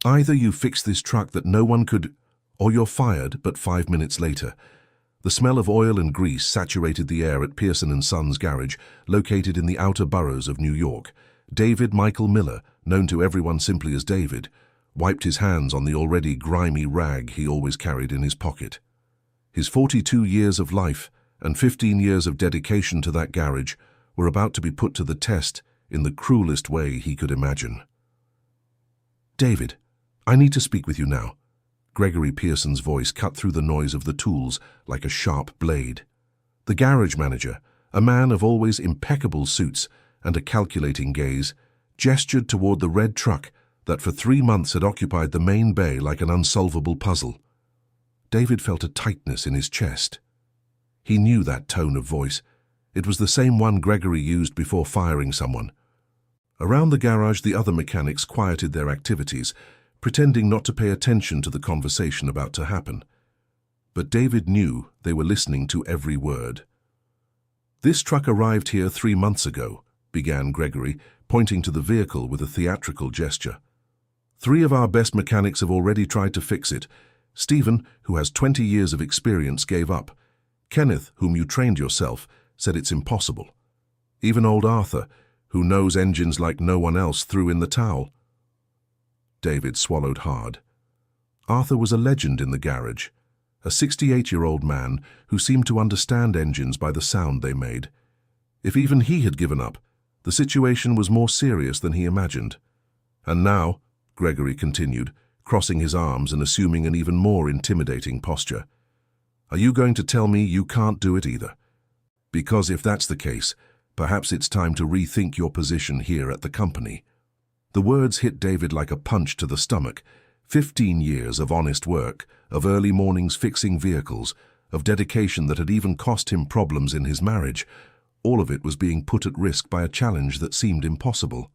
Either you fix this truck that no one could, or you're fired. But 5 minutes later, the smell of oil and grease saturated the air at Pearson & Sons garage, located in the outer boroughs of New York. David Michael Miller, known to everyone simply as David, wiped his hands on the already grimy rag he always carried in his pocket. His 42 years of life and 15 years of dedication to that garage were about to be put to the test in the cruelest way he could imagine. "David, I need to speak with you now." Gregory Pearson's voice cut through the noise of the tools like a sharp blade. The garage manager, a man of always impeccable suits and a calculating gaze, gestured toward the red truck that for 3 months had occupied the main bay like an unsolvable puzzle. David felt a tightness in his chest. He knew that tone of voice. It was the same one Gregory used before firing someone. Around the garage, the other mechanics quieted their activities, pretending not to pay attention to the conversation about to happen. But David knew they were listening to every word. "This truck arrived here 3 months ago," began Gregory, pointing to the vehicle with a theatrical gesture. "3 of our best mechanics have already tried to fix it. Stephen, who has 20 years of experience, gave up. Kenneth, whom you trained yourself, said it's impossible. Even old Arthur, who knows engines like no one else, threw in the towel." David swallowed hard. Arthur was a legend in the garage, a 68-year-old man who seemed to understand engines by the sound they made. If even he had given up, the situation was more serious than he imagined. "And now," Gregory continued, crossing his arms and assuming an even more intimidating posture, "are you going to tell me you can't do it either? Because if that's the case, perhaps it's time to rethink your position here at the company." The words hit David like a punch to the stomach. 15 years of honest work, of early mornings fixing vehicles, of dedication that had even cost him problems in his marriage, all of it was being put at risk by a challenge that seemed impossible.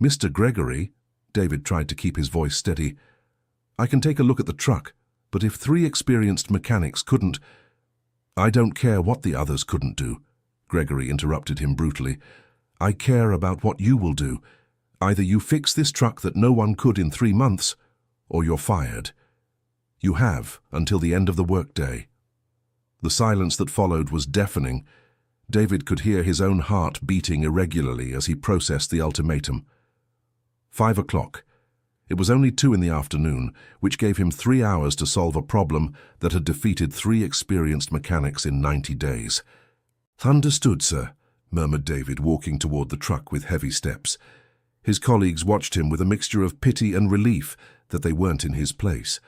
"Mr. Gregory," David tried to keep his voice steady, "I can take a look at the truck, but if 3 experienced mechanics couldn't—" "I don't care what the others couldn't do," Gregory interrupted him brutally. "I care about what you will do. Either you fix this truck that no one could in 3 months, or you're fired. You have until the end of the workday." The silence that followed was deafening. David could hear his own heart beating irregularly as he processed the ultimatum. 5 o'clock. It was only 2 in the afternoon, which gave him 3 hours to solve a problem that had defeated 3 experienced mechanics in 90 days. "Understood, sir," murmured David, walking toward the truck with heavy steps. His colleagues watched him with a mixture of pity and relief that they weren't in his place.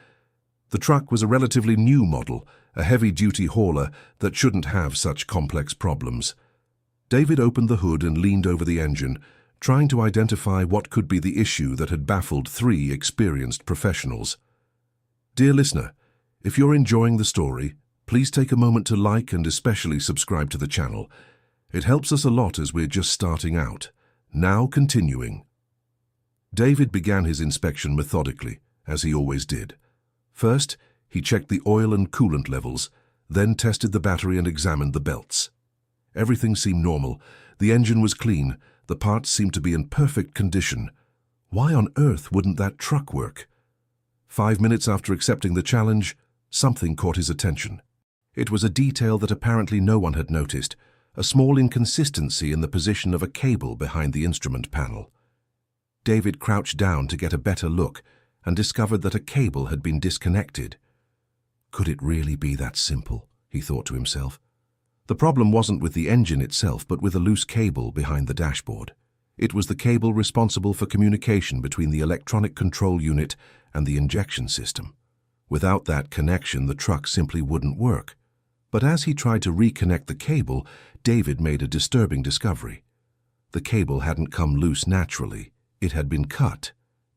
The truck was a relatively new model, a heavy-duty hauler that shouldn't have such complex problems. David opened the hood and leaned over the engine, trying to identify what could be the issue that had baffled 3 experienced professionals. Dear listener, if you're enjoying the story, please take a moment to like and especially subscribe to the channel. It helps us a lot as we're just starting out. Now continuing. David began his inspection methodically, as he always did. First, he checked the oil and coolant levels, then tested the battery and examined the belts. Everything seemed normal. The engine was clean. The parts seemed to be in perfect condition. Why on earth wouldn't that truck work? 5 minutes after accepting the challenge, something caught his attention. It was a detail that apparently no one had noticed, a small inconsistency in the position of a cable behind the instrument panel. David crouched down to get a better look and discovered that a cable had been disconnected. Could it really be that simple? He thought to himself. The problem wasn't with the engine itself, but with a loose cable behind the dashboard. It was the cable responsible for communication between the electronic control unit and the injection system. Without that connection, the truck simply wouldn't work. But as he tried to reconnect the cable, David made a disturbing discovery. The cable hadn't come loose naturally. It had been cut,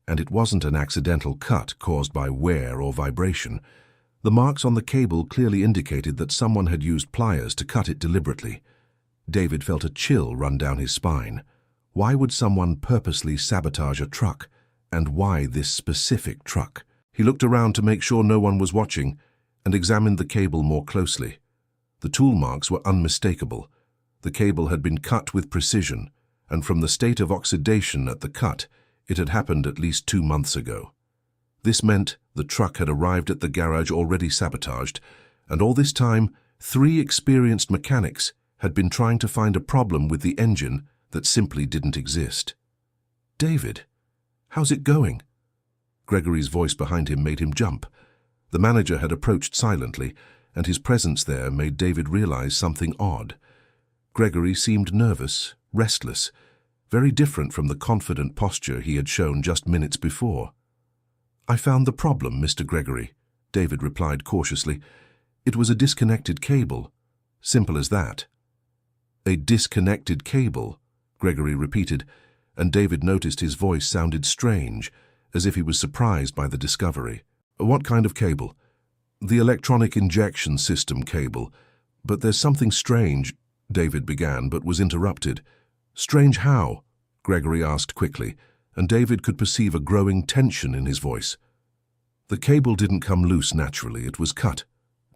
and it wasn't an accidental cut caused by wear or vibration. The marks on the cable clearly indicated that someone had used pliers to cut it deliberately. David felt a chill run down his spine. Why would someone purposely sabotage a truck? And why this specific truck? He looked around to make sure no one was watching and examined the cable more closely. The tool marks were unmistakable. The cable had been cut with precision, and from the state of oxidation at the cut, it had happened at least 2 months ago. This meant the truck had arrived at the garage already sabotaged, and all this time, 3 experienced mechanics had been trying to find a problem with the engine that simply didn't exist. "David, how's it going?" Gregory's voice behind him made him jump. The manager had approached silently, and his presence there made David realize something odd. Gregory seemed nervous, restless, very different from the confident posture he had shown just minutes before. "I found the problem, Mr. Gregory," David replied cautiously. "It was a disconnected cable. Simple as that." "A disconnected cable," Gregory repeated, and David noticed his voice sounded strange, as if he was surprised by the discovery. "What kind of cable?" "The electronic injection system cable. But there's something strange," David began, but was interrupted. "Strange how?" Gregory asked quickly, and David could perceive a growing tension in his voice. "The cable didn't come loose naturally, it was cut,"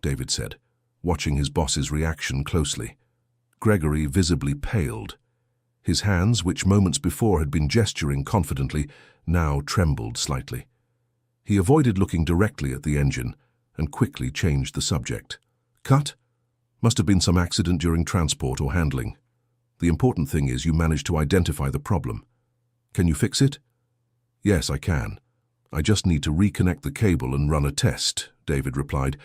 David said, watching his boss's reaction closely. Gregory visibly paled. His hands, which moments before had been gesturing confidently, now trembled slightly. He avoided looking directly at the engine and quickly changed the subject. "Cut? Must have been some accident during transport or handling. The important thing is you managed to identify the problem. Can you fix it?" "Yes, I can. I just need to reconnect the cable and run a test," David replied.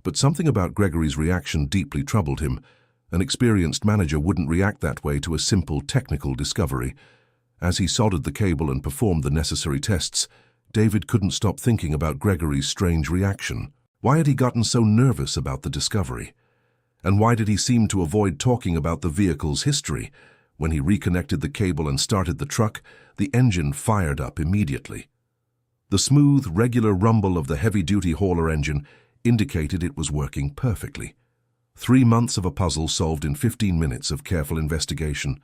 But something about Gregory's reaction deeply troubled him. An experienced manager wouldn't react that way to a simple technical discovery. As he soldered the cable and performed the necessary tests, David couldn't stop thinking about Gregory's strange reaction. Why had he gotten so nervous about the discovery? And why did he seem to avoid talking about the vehicle's history? When he reconnected the cable and started the truck, the engine fired up immediately. The smooth, regular rumble of the heavy-duty hauler engine indicated it was working perfectly. 3 months of a puzzle solved in 15 minutes of careful investigation.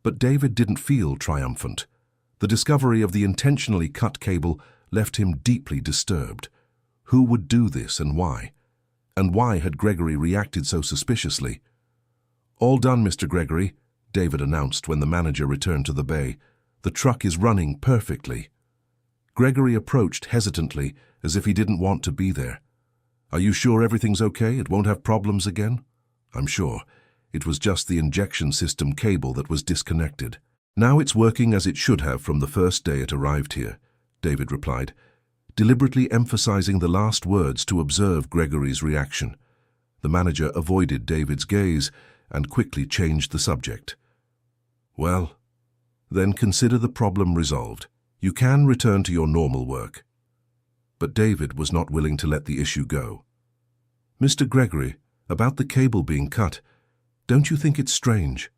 But David didn't feel triumphant. The discovery of the intentionally cut cable left him deeply disturbed. Who would do this and why? And why had Gregory reacted so suspiciously? "All done, Mr. Gregory," David announced when the manager returned to the bay. "The truck is running perfectly." Gregory approached hesitantly, as if he didn't want to be there. "Are you sure everything's okay? It won't have problems again?" "I'm sure. It was just the injection system cable that was disconnected. Now it's working as it should have from the first day it arrived here," David replied, deliberately emphasizing the last words to observe Gregory's reaction. The manager avoided David's gaze and quickly changed the subject. "Well, then consider the problem resolved. You can return to your normal work." But David was not willing to let the issue go. "Mr. Gregory, about the cable being cut, don't you think it's strange?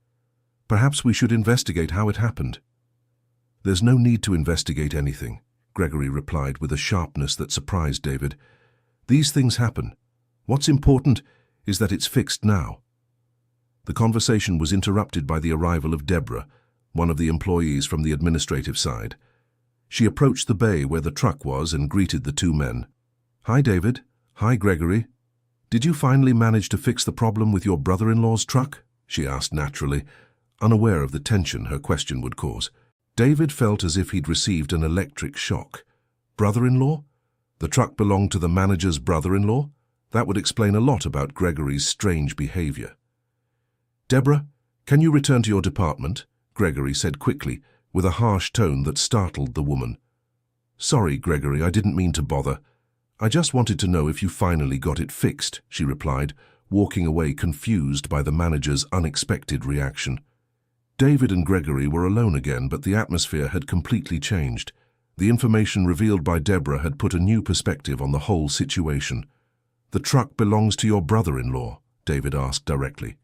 Perhaps we should investigate how it happened." "There's no need to investigate anything," Gregory replied with a sharpness that surprised David. "These things happen. What's important is that it's fixed now." The conversation was interrupted by the arrival of Deborah, one of the employees from the administrative side. She approached the bay where the truck was and greeted the 2 men. "Hi, David. Hi, Gregory. Did you finally manage to fix the problem with your brother-in-law's truck?" she asked naturally, unaware of the tension her question would cause. David felt as if he'd received an electric shock. Brother-in-law? The truck belonged to the manager's brother-in-law? That would explain a lot about Gregory's strange behavior. "Deborah, can you return to your department?" Gregory said quickly, with a harsh tone that startled the woman. "Sorry, Gregory, I didn't mean to bother. I just wanted to know if you finally got it fixed," she replied, walking away confused by the manager's unexpected reaction. David and Gregory were alone again, but the atmosphere had completely changed. The information revealed by Deborah had put a new perspective on the whole situation. "The truck belongs to your brother-in-law?" David asked directly.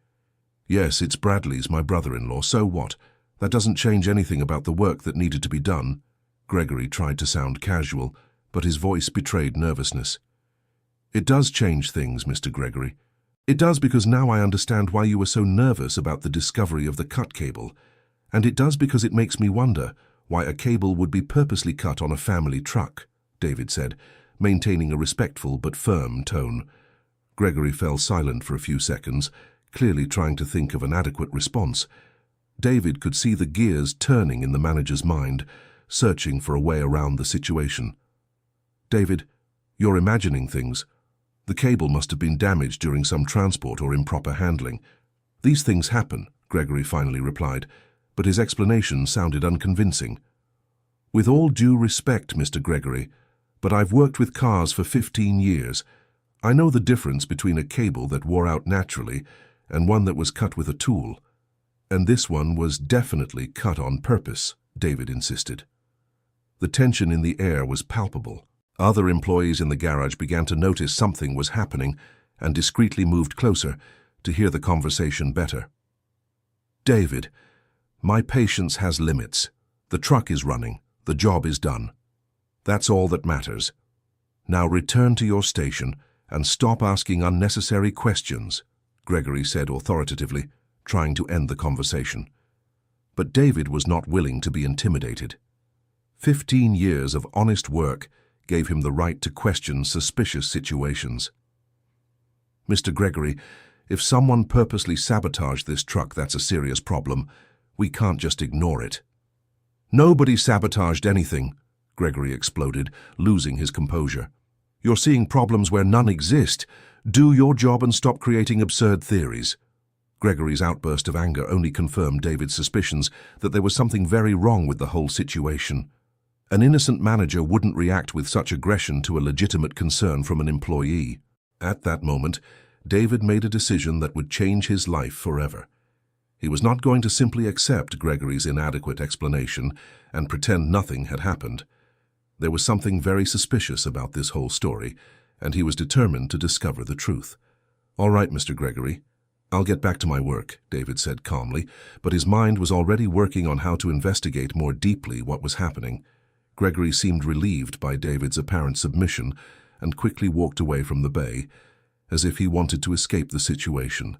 "Yes, it's Bradley's, my brother-in-law. So what? That doesn't change anything about the work that needed to be done." Gregory tried to sound casual, but his voice betrayed nervousness. "It does change things, Mr. Gregory. It does, because now I understand why you were so nervous about the discovery of the cut cable. And it does because it makes me wonder why a cable would be purposely cut on a family truck," David said, maintaining a respectful but firm tone. Gregory fell silent for a few seconds, clearly trying to think of an adequate response. David could see the gears turning in the manager's mind, searching for a way around the situation. David, you're imagining things. The cable must have been damaged during some transport or improper handling. These things happen, Gregory finally replied, but his explanation sounded unconvincing. With all due respect, Mr. Gregory, but I've worked with cars for 15 years. I know the difference between a cable that wore out naturally and one that was cut with a tool. And this one was definitely cut on purpose, David insisted. The tension in the air was palpable. Other employees in the garage began to notice something was happening and discreetly moved closer to hear the conversation better. David, my patience has limits. The truck is running. The job is done. That's all that matters. Now return to your station and stop asking unnecessary questions, Gregory said authoritatively, trying to end the conversation. But David was not willing to be intimidated. 15 years of honest work gave him the right to question suspicious situations. Mr. Gregory, if someone purposely sabotaged this truck, that's a serious problem. We can't just ignore it. Nobody sabotaged anything, Gregory exploded, losing his composure. You're seeing problems where none exist. Do your job and stop creating absurd theories. Gregory's outburst of anger only confirmed David's suspicions that there was something very wrong with the whole situation. An innocent manager wouldn't react with such aggression to a legitimate concern from an employee. At that moment, David made a decision that would change his life forever. He was not going to simply accept Gregory's inadequate explanation and pretend nothing had happened. There was something very suspicious about this whole story, and he was determined to discover the truth. All right, Mr. Gregory, I'll get back to my work, David said calmly, but his mind was already working on how to investigate more deeply what was happening. Gregory seemed relieved by David's apparent submission and quickly walked away from the bay, as if he wanted to escape the situation.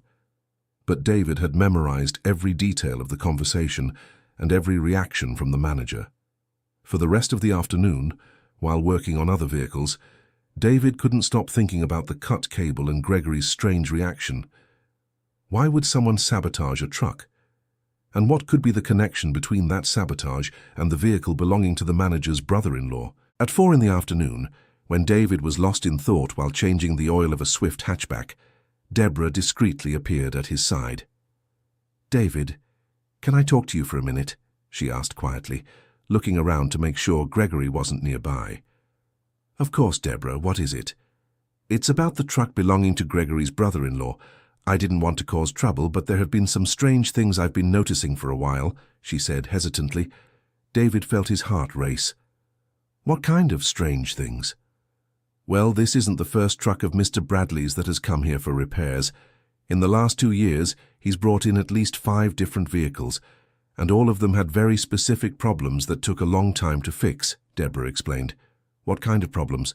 But David had memorized every detail of the conversation and every reaction from the manager. For the rest of the afternoon, while working on other vehicles, David couldn't stop thinking about the cut cable and Gregory's strange reaction. Why would someone sabotage a truck? And what could be the connection between that sabotage and the vehicle belonging to the manager's brother-in-law? At 4 in the afternoon, when David was lost in thought while changing the oil of a Swift hatchback, Deborah discreetly appeared at his side. David, can I talk to you for a minute? She asked quietly, looking around to make sure Gregory wasn't nearby. Of course, Deborah, what is it? It's about the truck belonging to Gregory's brother-in-law. I didn't want to cause trouble, but there have been some strange things I've been noticing for a while, she said hesitantly. David felt his heart race. What kind of strange things? Well, this isn't the first truck of Mr. Bradley's that has come here for repairs. In the last 2 years, he's brought in at least 5 different vehicles, and all of them had very specific problems that took a long time to fix, Deborah explained. What kind of problems?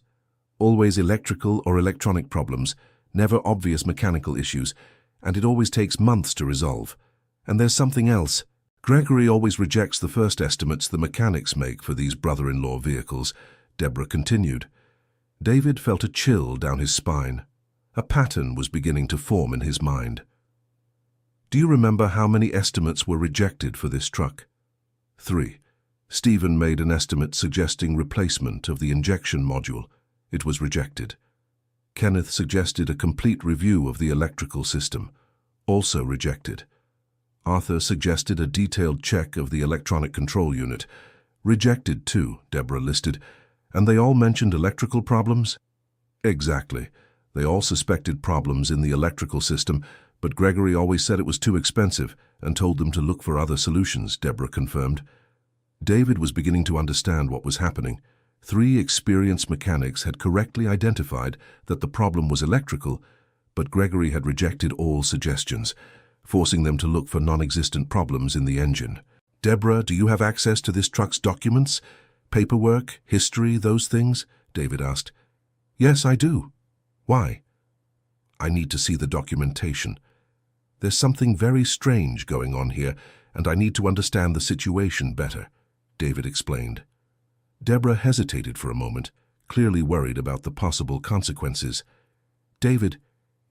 Always electrical or electronic problems, never obvious mechanical issues, and it always takes months to resolve. And there's something else. Gregory always rejects the first estimates the mechanics make for these brother-in-law vehicles, Deborah continued. David felt a chill down his spine. A pattern was beginning to form in his mind. Do you remember how many estimates were rejected for this truck? 3. Stephen made an estimate suggesting replacement of the injection module. It was rejected. Kenneth suggested a complete review of the electrical system. Also rejected. Arthur suggested a detailed check of the electronic control unit. Rejected too, Deborah listed. And they all mentioned electrical problems? Exactly. They all suspected problems in the electrical system, but Gregory always said it was too expensive and told them to look for other solutions, Deborah confirmed. David was beginning to understand what was happening. 3 experienced mechanics had correctly identified that the problem was electrical, but Gregory had rejected all suggestions, forcing them to look for non-existent problems in the engine. Deborah, do you have access to this truck's documents? Paperwork, history, those things? David asked. Yes, I do. Why? I need to see the documentation. There's something very strange going on here, and I need to understand the situation better, David explained. Deborah hesitated for a moment, clearly worried about the possible consequences. David,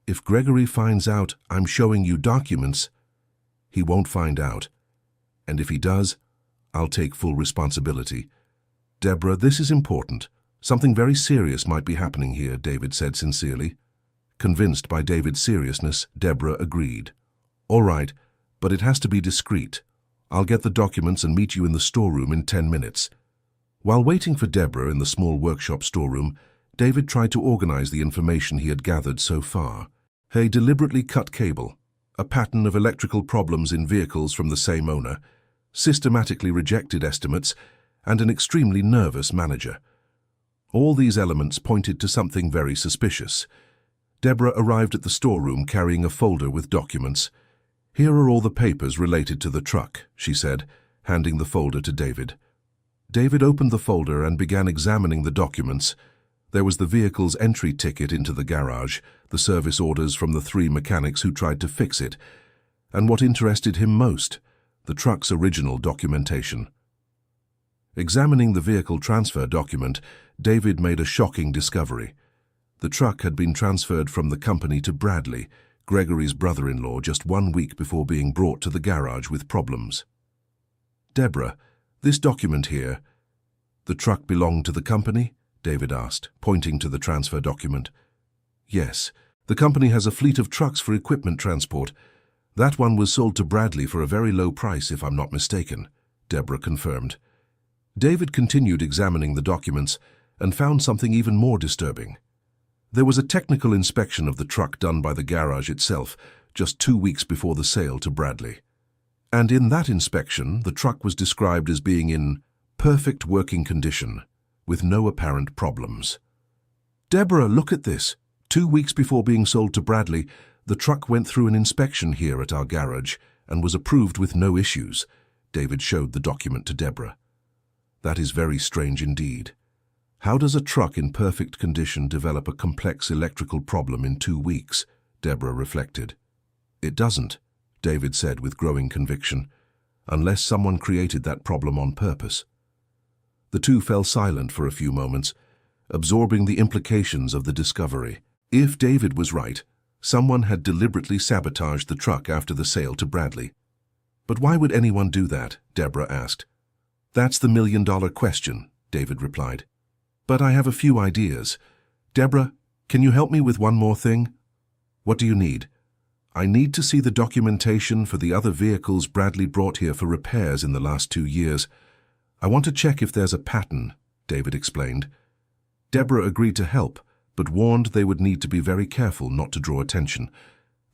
if Gregory finds out I'm showing you documents, he won't find out. And if he does, I'll take full responsibility. Deborah, this is important. Something very serious might be happening here, David said sincerely. Convinced by David's seriousness, Deborah agreed. All right, but it has to be discreet. I'll get the documents and meet you in the storeroom in 10 minutes. While waiting for Deborah in the small workshop storeroom, David tried to organize the information he had gathered so far. A deliberately cut cable, a pattern of electrical problems in vehicles from the same owner, systematically rejected estimates, and an extremely nervous manager. All these elements pointed to something very suspicious. Deborah arrived at the storeroom carrying a folder with documents. Here are all the papers related to the truck, she said, handing the folder to David. David opened the folder and began examining the documents. There was the vehicle's entry ticket into the garage, the service orders from the 3 mechanics who tried to fix it, and what interested him most, the truck's original documentation. Examining the vehicle transfer document, David made a shocking discovery. The truck had been transferred from the company to Bradley, Gregory's brother-in-law, just 1 week before being brought to the garage with problems. Deborah, this document here, the truck belonged to the company? David asked, pointing to the transfer document. Yes, the company has a fleet of trucks for equipment transport. That one was sold to Bradley for a very low price, if I'm not mistaken, Deborah confirmed. David continued examining the documents and found something even more disturbing. There was a technical inspection of the truck done by the garage itself just 2 weeks before the sale to Bradley. And in that inspection, the truck was described as being in perfect working condition, with no apparent problems. Deborah, look at this. 2 weeks before being sold to Bradley, the truck went through an inspection here at our garage and was approved with no issues. David showed the document to Deborah. That is very strange indeed. How does a truck in perfect condition develop a complex electrical problem in 2 weeks? Deborah reflected. It doesn't, David said with growing conviction, unless someone created that problem on purpose. The two fell silent for a few moments, absorbing the implications of the discovery. If David was right, someone had deliberately sabotaged the truck after the sale to Bradley. But why would anyone do that? Deborah asked. That's the million-dollar question, David replied. But I have a few ideas. Deborah, can you help me with one more thing? What do you need? I need to see the documentation for the other vehicles Bradley brought here for repairs in the last 2 years. I want to check if there's a pattern, David explained. Deborah agreed to help, but warned they would need to be very careful not to draw attention.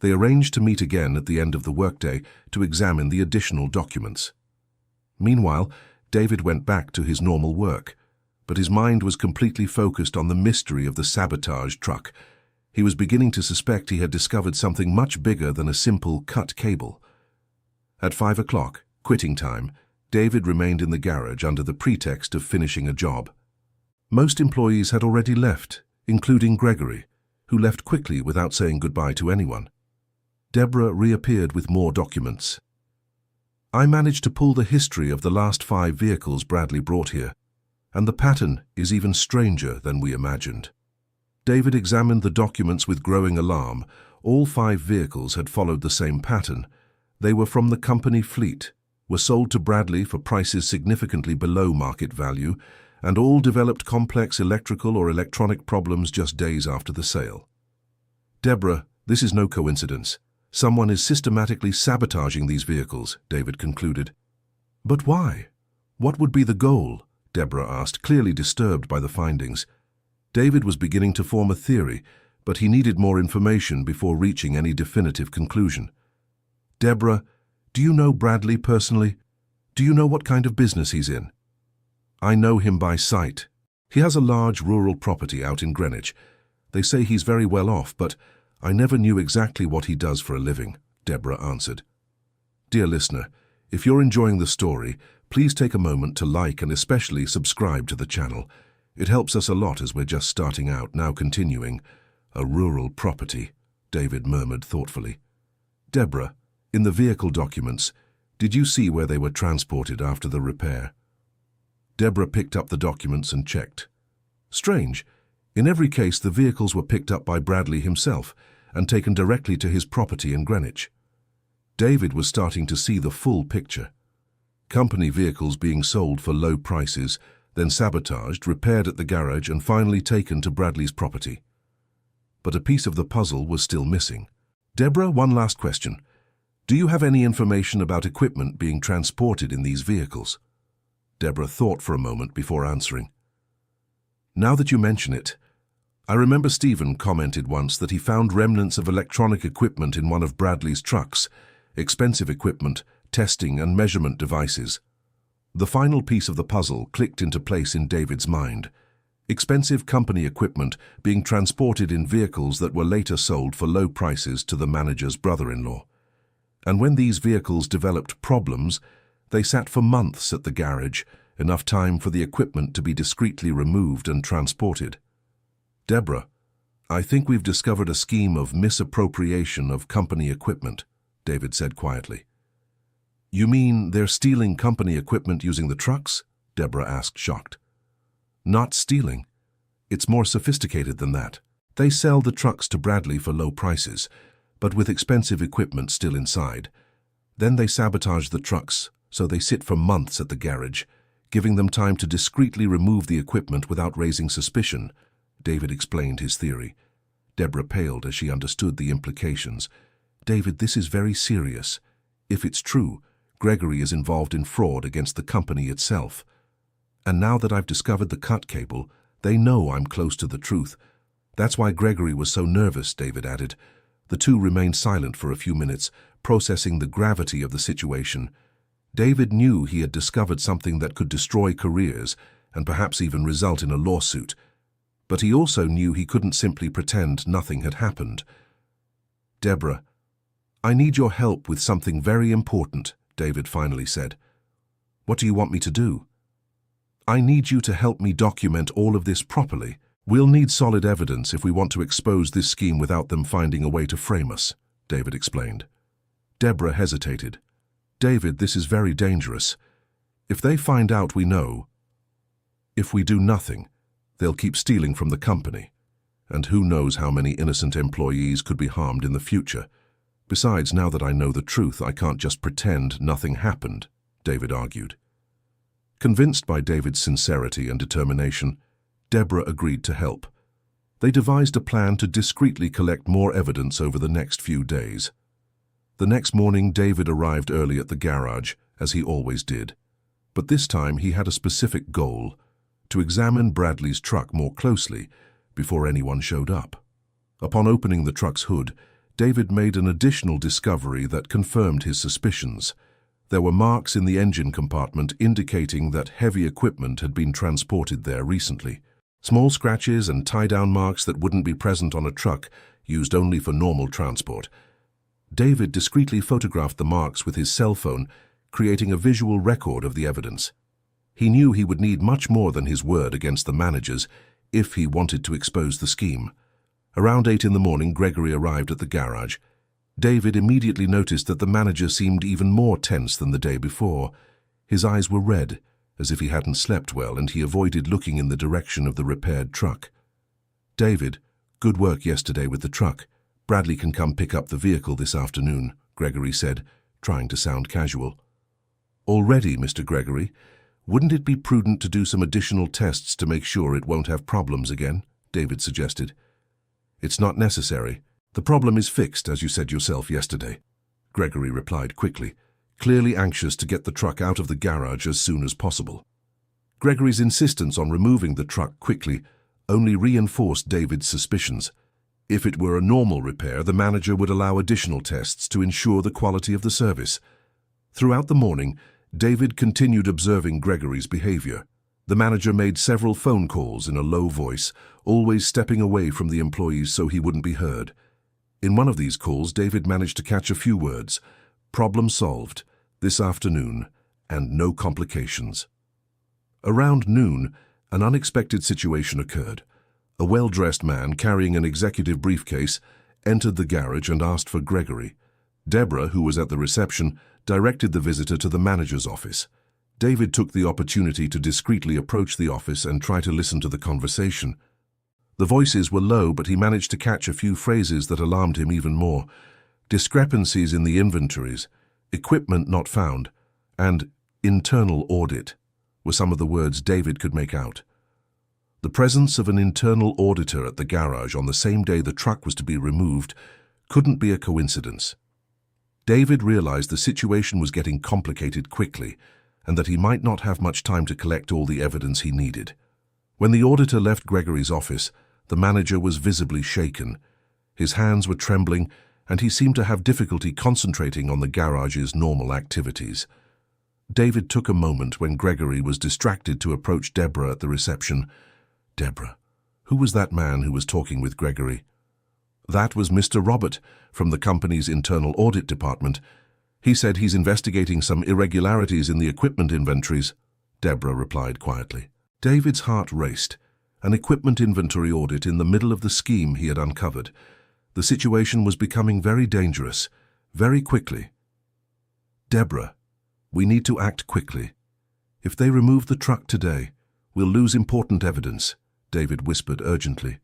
They arranged to meet again at the end of the workday to examine the additional documents. Meanwhile, David went back to his normal work, but his mind was completely focused on the mystery of the sabotaged truck. He was beginning to suspect he had discovered something much bigger than a simple cut cable. At 5 o'clock, quitting time, David remained in the garage under the pretext of finishing a job. Most employees had already left, including Gregory, who left quickly without saying goodbye to anyone. Deborah reappeared with more documents. I managed to pull the history of the last 5 vehicles Bradley brought here, and the pattern is even stranger than we imagined. David examined the documents with growing alarm. All 5 vehicles had followed the same pattern. They were from the company fleet, were sold to Bradley for prices significantly below market value, and all developed complex electrical or electronic problems just days after the sale. Deborah, this is no coincidence. Someone is systematically sabotaging these vehicles, David concluded. But why? What would be the goal? Deborah asked, clearly disturbed by the findings. David was beginning to form a theory, but he needed more information before reaching any definitive conclusion. Deborah, do you know Bradley personally? Do you know what kind of business he's in? I know him by sight. He has a large rural property out in Greenwich. They say he's very well off, but I never knew exactly what he does for a living, Deborah answered. Dear listener, if you're enjoying the story, please take a moment to like and especially subscribe to the channel. It helps us a lot as we're just starting out. Now continuing. A rural property, David murmured thoughtfully. Deborah, in the vehicle documents, did you see where they were transported after the repair? Deborah picked up the documents and checked. Strange. In every case, the vehicles were picked up by Bradley himself and taken directly to his property in Greenwich. David was starting to see the full picture. Company vehicles being sold for low prices, then sabotaged, repaired at the garage, and finally taken to Bradley's property. But a piece of the puzzle was still missing. Deborah, one last question. Do you have any information about equipment being transported in these vehicles? Deborah thought for a moment before answering. Now that you mention it, I remember Stephen commented once that he found remnants of electronic equipment in one of Bradley's trucks, expensive equipment, testing and measurement devices. The final piece of the puzzle clicked into place in David's mind. Expensive company equipment being transported in vehicles that were later sold for low prices to the manager's brother-in-law. And when these vehicles developed problems, they sat for months at the garage, enough time for the equipment to be discreetly removed and transported. Deborah, I think we've discovered a scheme of misappropriation of company equipment, David said quietly. You mean they're stealing company equipment using the trucks? Deborah asked, shocked. Not stealing. It's more sophisticated than that. They sell the trucks to Bradley for low prices, but with expensive equipment still inside. Then they sabotage the trucks, so they sit for months at the garage, giving them time to discreetly remove the equipment without raising suspicion. David explained his theory. Deborah paled as she understood the implications. David, this is very serious. If it's true, Gregory is involved in fraud against the company itself. And now that I've discovered the cut cable, they know I'm close to the truth. That's why Gregory was so nervous, David added. The two remained silent for a few minutes, processing the gravity of the situation. David knew he had discovered something that could destroy careers and perhaps even result in a lawsuit. But he also knew he couldn't simply pretend nothing had happened. Deborah, I need your help with something very important, David finally said. What do you want me to do? I need you to help me document all of this properly. We'll need solid evidence if we want to expose this scheme without them finding a way to frame us, David explained. Deborah hesitated. David, this is very dangerous. If they find out we know, if we do nothing, they'll keep stealing from the company. And who knows how many innocent employees could be harmed in the future. Besides, now that I know the truth, I can't just pretend nothing happened, David argued. Convinced by David's sincerity and determination, Deborah agreed to help. They devised a plan to discreetly collect more evidence over the next few days. The next morning, David arrived early at the garage, as he always did. But this time he had a specific goal: to examine Bradley's truck more closely before anyone showed up. Upon opening the truck's hood, David made an additional discovery that confirmed his suspicions. There were marks in the engine compartment indicating that heavy equipment had been transported there recently. Small scratches and tie-down marks that wouldn't be present on a truck used only for normal transport. David discreetly photographed the marks with his cell phone, creating a visual record of the evidence. He knew he would need much more than his word against the managers if he wanted to expose the scheme. Around 8 in the morning, Gregory arrived at the garage. David immediately noticed that the manager seemed even more tense than the day before. His eyes were red, as if he hadn't slept well, and he avoided looking in the direction of the repaired truck. David, good work yesterday with the truck. Bradley can come pick up the vehicle this afternoon, Gregory said, trying to sound casual. Already, Mr. Gregory? Wouldn't it be prudent to do some additional tests to make sure it won't have problems again? David suggested. It's not necessary. The problem is fixed, as you said yourself yesterday, Gregory replied quickly, clearly anxious to get the truck out of the garage as soon as possible. Gregory's insistence on removing the truck quickly only reinforced David's suspicions. If it were a normal repair, the manager would allow additional tests to ensure the quality of the service. Throughout the morning, David continued observing Gregory's behavior. The manager made several phone calls in a low voice, always stepping away from the employees so he wouldn't be heard. In one of these calls, David managed to catch a few words: problem solved, this afternoon, and no complications. Around noon, an unexpected situation occurred. A well-dressed man carrying an executive briefcase entered the garage and asked for Gregory. Deborah, who was at the reception, directed the visitor to the manager's office. David took the opportunity to discreetly approach the office and try to listen to the conversation. The voices were low, but he managed to catch a few phrases that alarmed him even more. Discrepancies in the inventories, equipment not found, and internal audit. were some of the words David could make out. The presence of an internal auditor at the garage on the same day the truck was to be removed couldn't be a coincidence. David realized the situation was getting complicated quickly and that he might not have much time to collect all the evidence he needed. When the auditor left Gregory's office, the manager was visibly shaken. His hands were trembling, and he seemed to have difficulty concentrating on the garage's normal activities. David took a moment when Gregory was distracted to approach Deborah at the reception. Deborah, who was that man who was talking with Gregory? That was Mr. Robert from the company's internal audit department. He said he's investigating some irregularities in the equipment inventories, Deborah replied quietly. David's heart raced. An equipment inventory audit in the middle of the scheme he had uncovered. The situation was becoming very dangerous, very quickly. Deborah, we need to act quickly. If they remove the truck today, we'll lose important evidence, David whispered urgently.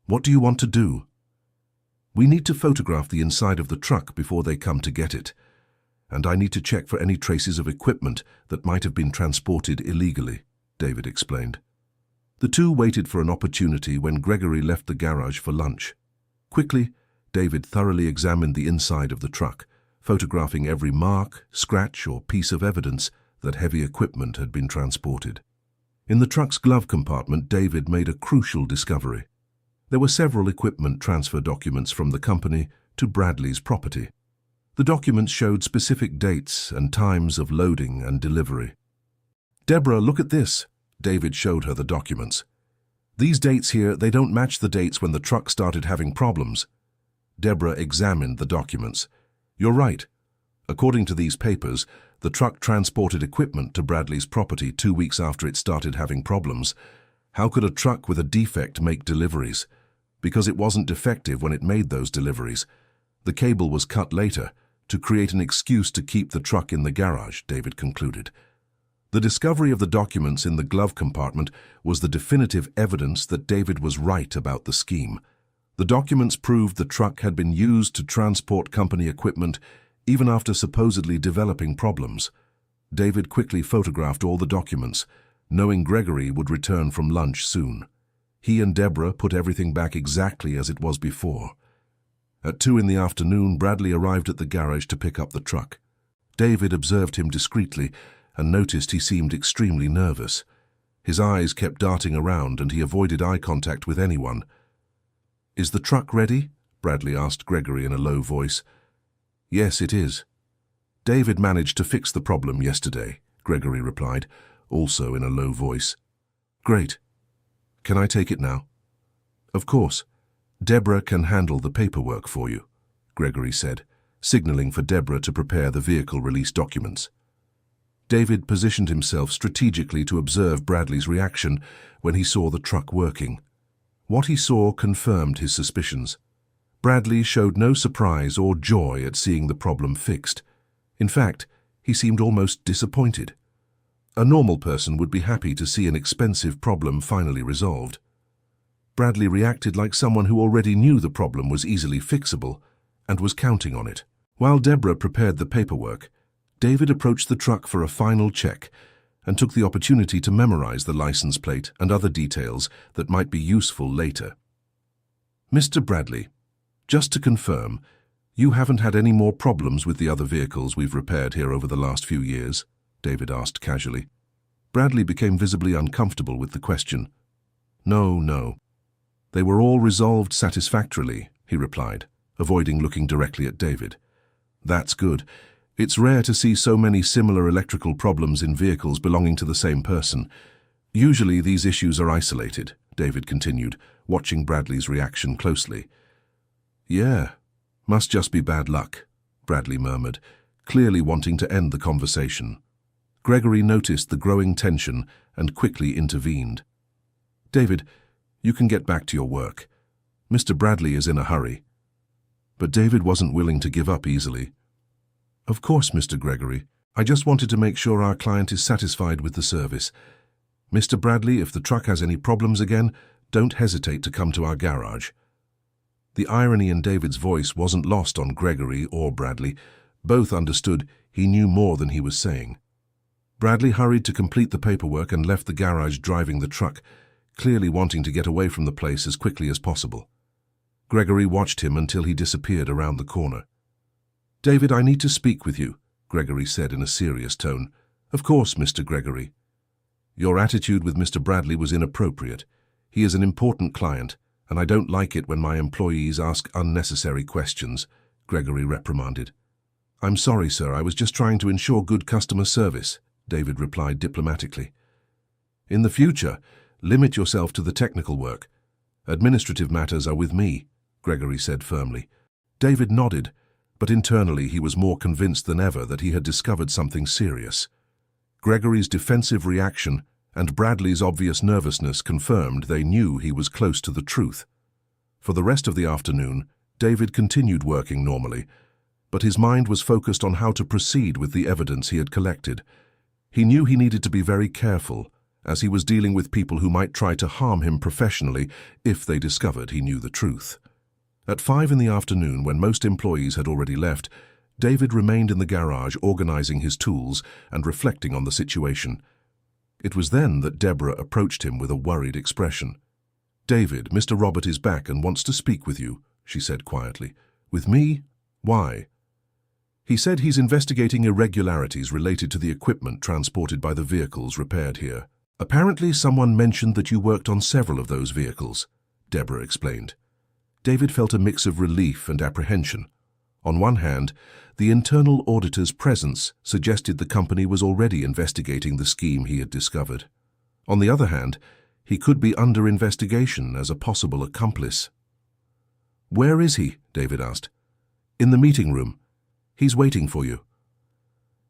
What do you want to do? We need to photograph the inside of the truck before they come to get it. And I need to check for any traces of equipment that might have been transported illegally, David explained. The two waited for an opportunity when Gregory left the garage for lunch. Quickly, David thoroughly examined the inside of the truck, photographing every mark, scratch, or piece of evidence that heavy equipment had been transported. In the truck's glove compartment, David made a crucial discovery. There were several equipment transfer documents from the company to Bradley's property. The documents showed specific dates and times of loading and delivery. Deborah, look at this. David showed her the documents. These dates here, they don't match the dates when the truck started having problems. Deborah examined the documents. You're right. According to these papers, the truck transported equipment to Bradley's property 2 weeks after it started having problems. How could a truck with a defect make deliveries? Because it wasn't defective when it made those deliveries. The cable was cut later to create an excuse to keep the truck in the garage, David concluded. The discovery of the documents in the glove compartment was the definitive evidence that David was right about the scheme. The documents proved the truck had been used to transport company equipment even after supposedly developing problems. David quickly photographed all the documents, knowing Gregory would return from lunch soon. He and Deborah put everything back exactly as it was before. At 2 in the afternoon, Bradley arrived at the garage to pick up the truck. David observed him discreetly and noticed he seemed extremely nervous. His eyes kept darting around and he avoided eye contact with anyone. Is the truck ready? Bradley asked Gregory in a low voice. Yes, it is. David managed to fix the problem yesterday, Gregory replied, also in a low voice. Great. Can I take it now? Of course. Deborah can handle the paperwork for you, Gregory said, signaling for Deborah to prepare the vehicle release documents. David positioned himself strategically to observe Bradley's reaction when he saw the truck working. What he saw confirmed his suspicions. Bradley showed no surprise or joy at seeing the problem fixed. In fact, he seemed almost disappointed. A normal person would be happy to see an expensive problem finally resolved. Bradley reacted like someone who already knew the problem was easily fixable and was counting on it. While Deborah prepared the paperwork, David approached the truck for a final check and took the opportunity to memorize the license plate and other details that might be useful later. Mr. Bradley, just to confirm, you haven't had any more problems with the other vehicles we've repaired here over the last few years? David asked casually. Bradley became visibly uncomfortable with the question. No. They were all resolved satisfactorily, he replied, avoiding looking directly at David. That's good. It's rare to see so many similar electrical problems in vehicles belonging to the same person. Usually these issues are isolated, David continued, watching Bradley's reaction closely. Yeah, must just be bad luck, Bradley murmured, clearly wanting to end the conversation. Gregory noticed the growing tension and quickly intervened. David, you can get back to your work. Mr. Bradley is in a hurry. But David wasn't willing to give up easily. Of course, Mr. Gregory. I just wanted to make sure our client is satisfied with the service. Mr. Bradley, if the truck has any problems again, don't hesitate to come to our garage. The irony in David's voice wasn't lost on Gregory or Bradley. Both understood he knew more than he was saying. Bradley hurried to complete the paperwork and left the garage driving the truck, clearly wanting to get away from the place as quickly as possible. Gregory watched him until he disappeared around the corner. "David, I need to speak with you," Gregory said in a serious tone. "Of course, Mr. Gregory. Your attitude with Mr. Bradley was inappropriate. He is an important client, and I don't like it when my employees ask unnecessary questions," Gregory reprimanded. "I'm sorry, sir. I was just trying to ensure good customer service," David replied diplomatically. "In the future, limit yourself to the technical work. Administrative matters are with me," Gregory said firmly. David nodded, but internally he was more convinced than ever that he had discovered something serious. Gregory's defensive reaction and Bradley's obvious nervousness confirmed they knew he was close to the truth. For the rest of the afternoon, David continued working normally, but his mind was focused on how to proceed with the evidence he had collected. He knew he needed to be very careful, as he was dealing with people who might try to harm him professionally if they discovered he knew the truth. At 5 in the afternoon, when most employees had already left, David remained in the garage organizing his tools and reflecting on the situation. It was then that Deborah approached him with a worried expression. "David, Mr. Robert is back and wants to speak with you," she said quietly. "With me? Why?" "He said he's investigating irregularities related to the equipment transported by the vehicles repaired here. Apparently someone mentioned that you worked on several of those vehicles," Deborah explained. David felt a mix of relief and apprehension. On one hand, the internal auditor's presence suggested the company was already investigating the scheme he had discovered. On the other hand, he could be under investigation as a possible accomplice. "Where is he?" David asked. "In the meeting room. He's waiting for you."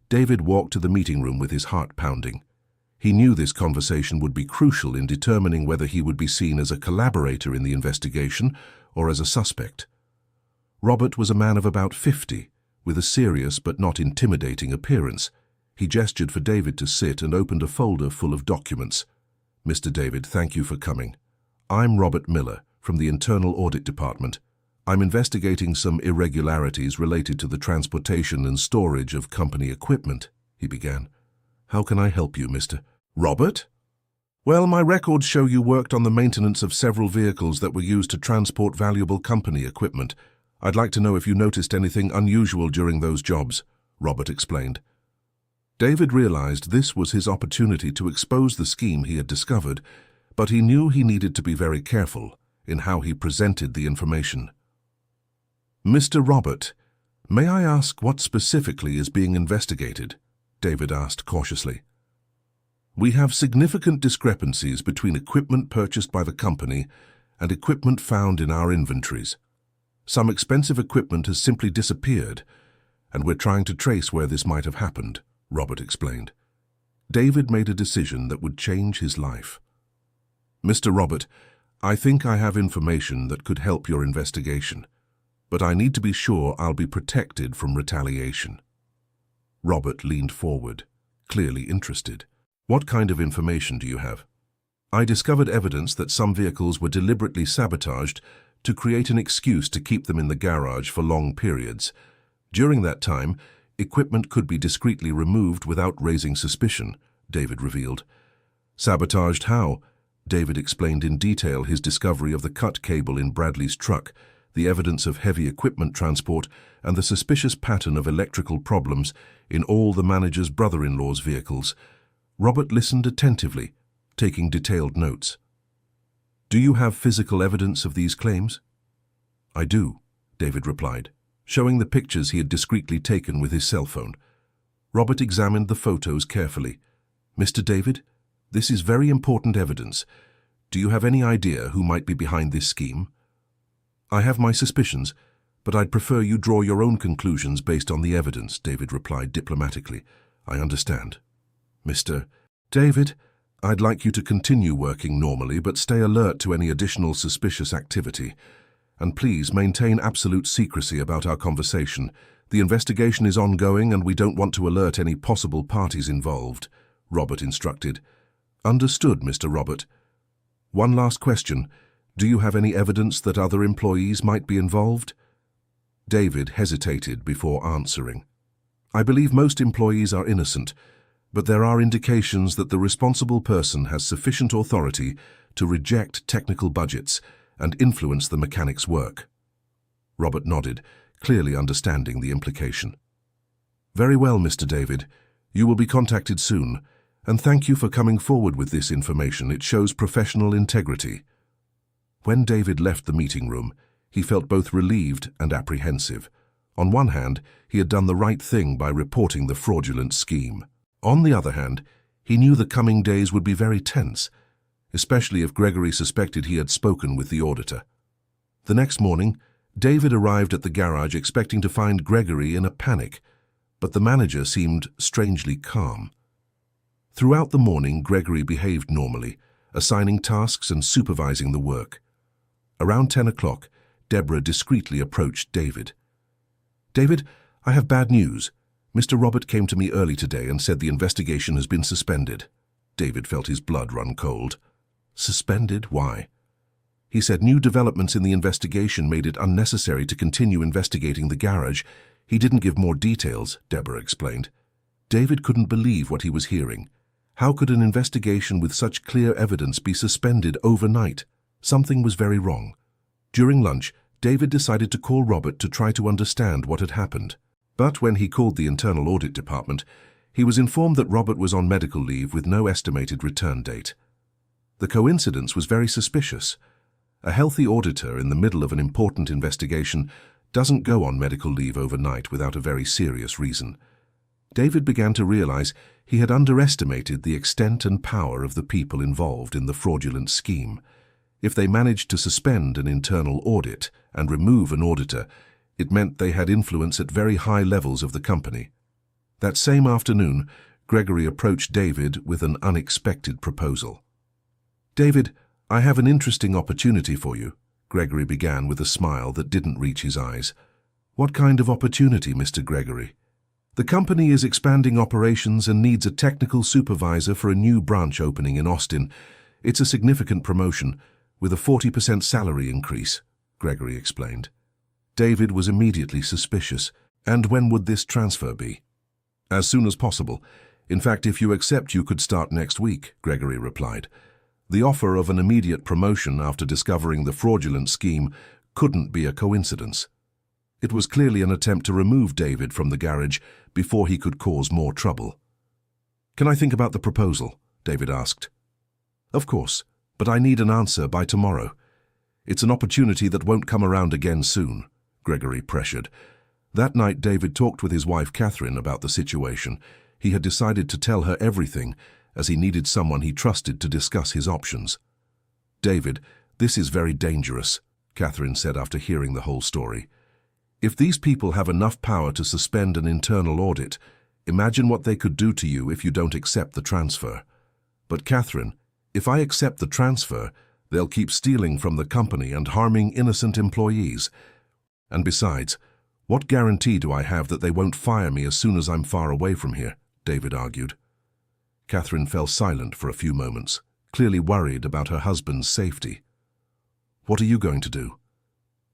David walked to the meeting room with his heart pounding. He knew this conversation would be crucial in determining whether he would be seen as a collaborator in the investigation or as a suspect. Robert was a man of about 50, with a serious but not intimidating appearance. He gestured for David to sit and opened a folder full of documents. "Mr. David, thank you for coming. I'm Robert Miller from the Internal Audit Department. I'm investigating some irregularities related to the transportation and storage of company equipment," he began. "How can I help you, Mr. Robert?" "Well, my records show you worked on the maintenance of several vehicles that were used to transport valuable company equipment. I'd like to know if you noticed anything unusual during those jobs," Robert explained. David realized this was his opportunity to expose the scheme he had discovered, but he knew he needed to be very careful in how he presented the information. "Mr. Robert, may I ask what specifically is being investigated?" David asked cautiously. "We have significant discrepancies between equipment purchased by the company and equipment found in our inventories. Some expensive equipment has simply disappeared, and we're trying to trace where this might have happened," Robert explained. David made a decision that would change his life. "Mr. Robert, I think I have information that could help your investigation, but I need to be sure I'll be protected from retaliation." Robert leaned forward, clearly interested. "What kind of information do you have?" "I discovered evidence that some vehicles were deliberately sabotaged to create an excuse to keep them in the garage for long periods. During that time, equipment could be discreetly removed without raising suspicion," David revealed. "Sabotaged how?" David explained in detail his discovery of the cut cable in Bradley's truck, the evidence of heavy equipment transport, and the suspicious pattern of electrical problems in all the manager's brother-in-law's vehicles. Robert listened attentively, taking detailed notes. "Do you have physical evidence of these claims?" "I do," David replied, showing the pictures he had discreetly taken with his cell phone. Robert examined the photos carefully. "Mr. David, this is very important evidence. Do you have any idea who might be behind this scheme?" "I have my suspicions, but I'd prefer you draw your own conclusions based on the evidence," David replied diplomatically. "I understand." "Mr. David, I'd like you to continue working normally, but stay alert to any additional suspicious activity. And please maintain absolute secrecy about our conversation. The investigation is ongoing and we don't want to alert any possible parties involved," Robert instructed. "Understood, Mr. Robert. One last question. Do you have any evidence that other employees might be involved?" David hesitated before answering. "I believe most employees are innocent, but there are indications that the responsible person has sufficient authority to reject technical budgets and influence the mechanic's work. Robert nodded, clearly understanding the implication. Very well, Mr. David. You will be contacted soon, and thank you for coming forward with this information. It shows professional integrity. When David left the meeting room, he felt both relieved and apprehensive. On one hand, he had done the right thing by reporting the fraudulent scheme. On the other hand, he knew the coming days would be very tense, especially if Gregory suspected he had spoken with the auditor. The next morning, David arrived at the garage expecting to find Gregory in a panic, but the manager seemed strangely calm. Throughout the morning, Gregory behaved normally, assigning tasks and supervising the work. Around 10 o'clock, Deborah discreetly approached David. "David, I have bad news. Mr. Robert came to me early today and said the investigation has been suspended." David felt his blood run cold. Suspended? Why? He said new developments in the investigation made it unnecessary to continue investigating the garage. He didn't give more details, Deborah explained. David couldn't believe what he was hearing. How could an investigation with such clear evidence be suspended overnight? Something was very wrong. During lunch, David decided to call Robert to try to understand what had happened. But when he called the internal audit department, he was informed that Robert was on medical leave with no estimated return date. The coincidence was very suspicious. A healthy auditor in the middle of an important investigation doesn't go on medical leave overnight without a very serious reason. David began to realize he had underestimated the extent and power of the people involved in the fraudulent scheme. If they managed to suspend an internal audit and remove an auditor, it meant they had influence at very high levels of the company. That same afternoon, Gregory approached David with an unexpected proposal. "David, I have an interesting opportunity for you," Gregory began with a smile that didn't reach his eyes. "What kind of opportunity, Mr. Gregory?" "The company is expanding operations and needs a technical supervisor for a new branch opening in Austin. It's a significant promotion, with a 40% salary increase," Gregory explained. David was immediately suspicious. "And when would this transfer be?" "As soon as possible. In fact, if you accept, you could start next week," Gregory replied. The offer of an immediate promotion after discovering the fraudulent scheme couldn't be a coincidence. It was clearly an attempt to remove David from the garage before he could cause more trouble. "Can I think about the proposal?" David asked. "Of course, but I need an answer by tomorrow. It's an opportunity that won't come around again soon," Gregory pressured. That night, David talked with his wife Catherine about the situation. He had decided to tell her everything, as he needed someone he trusted to discuss his options. "David, this is very dangerous," Catherine said after hearing the whole story. "If these people have enough power to suspend an internal audit, imagine what they could do to you if you don't accept the transfer." "But Catherine, if I accept the transfer, they'll keep stealing from the company and harming innocent employees. And besides, what guarantee do I have that they won't fire me as soon as I'm far away from here?" David argued. Catherine fell silent for a few moments, clearly worried about her husband's safety. "What are you going to do?"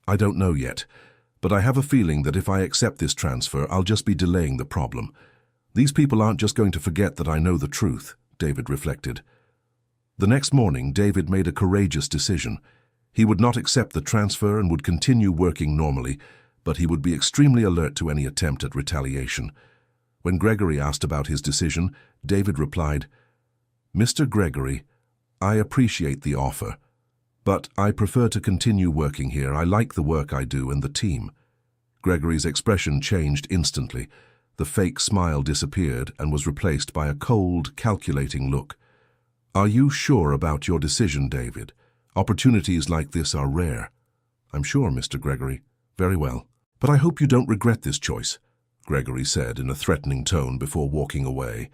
"I don't know yet, but I have a feeling that if I accept this transfer, I'll just be delaying the problem. These people aren't just going to forget that I know the truth," David reflected. The next morning, David made a courageous decision. He would not accept the transfer and would continue working normally, but he would be extremely alert to any attempt at retaliation. When Gregory asked about his decision, David replied, "Mr. Gregory, I appreciate the offer, but I prefer to continue working here. I like the work I do and the team." Gregory's expression changed instantly. The fake smile disappeared and was replaced by a cold, calculating look. "Are you sure about your decision, David? Opportunities like this are rare." "I'm sure, Mr. Gregory." "Very well. But I hope you don't regret this choice," Gregory said in a threatening tone before walking away.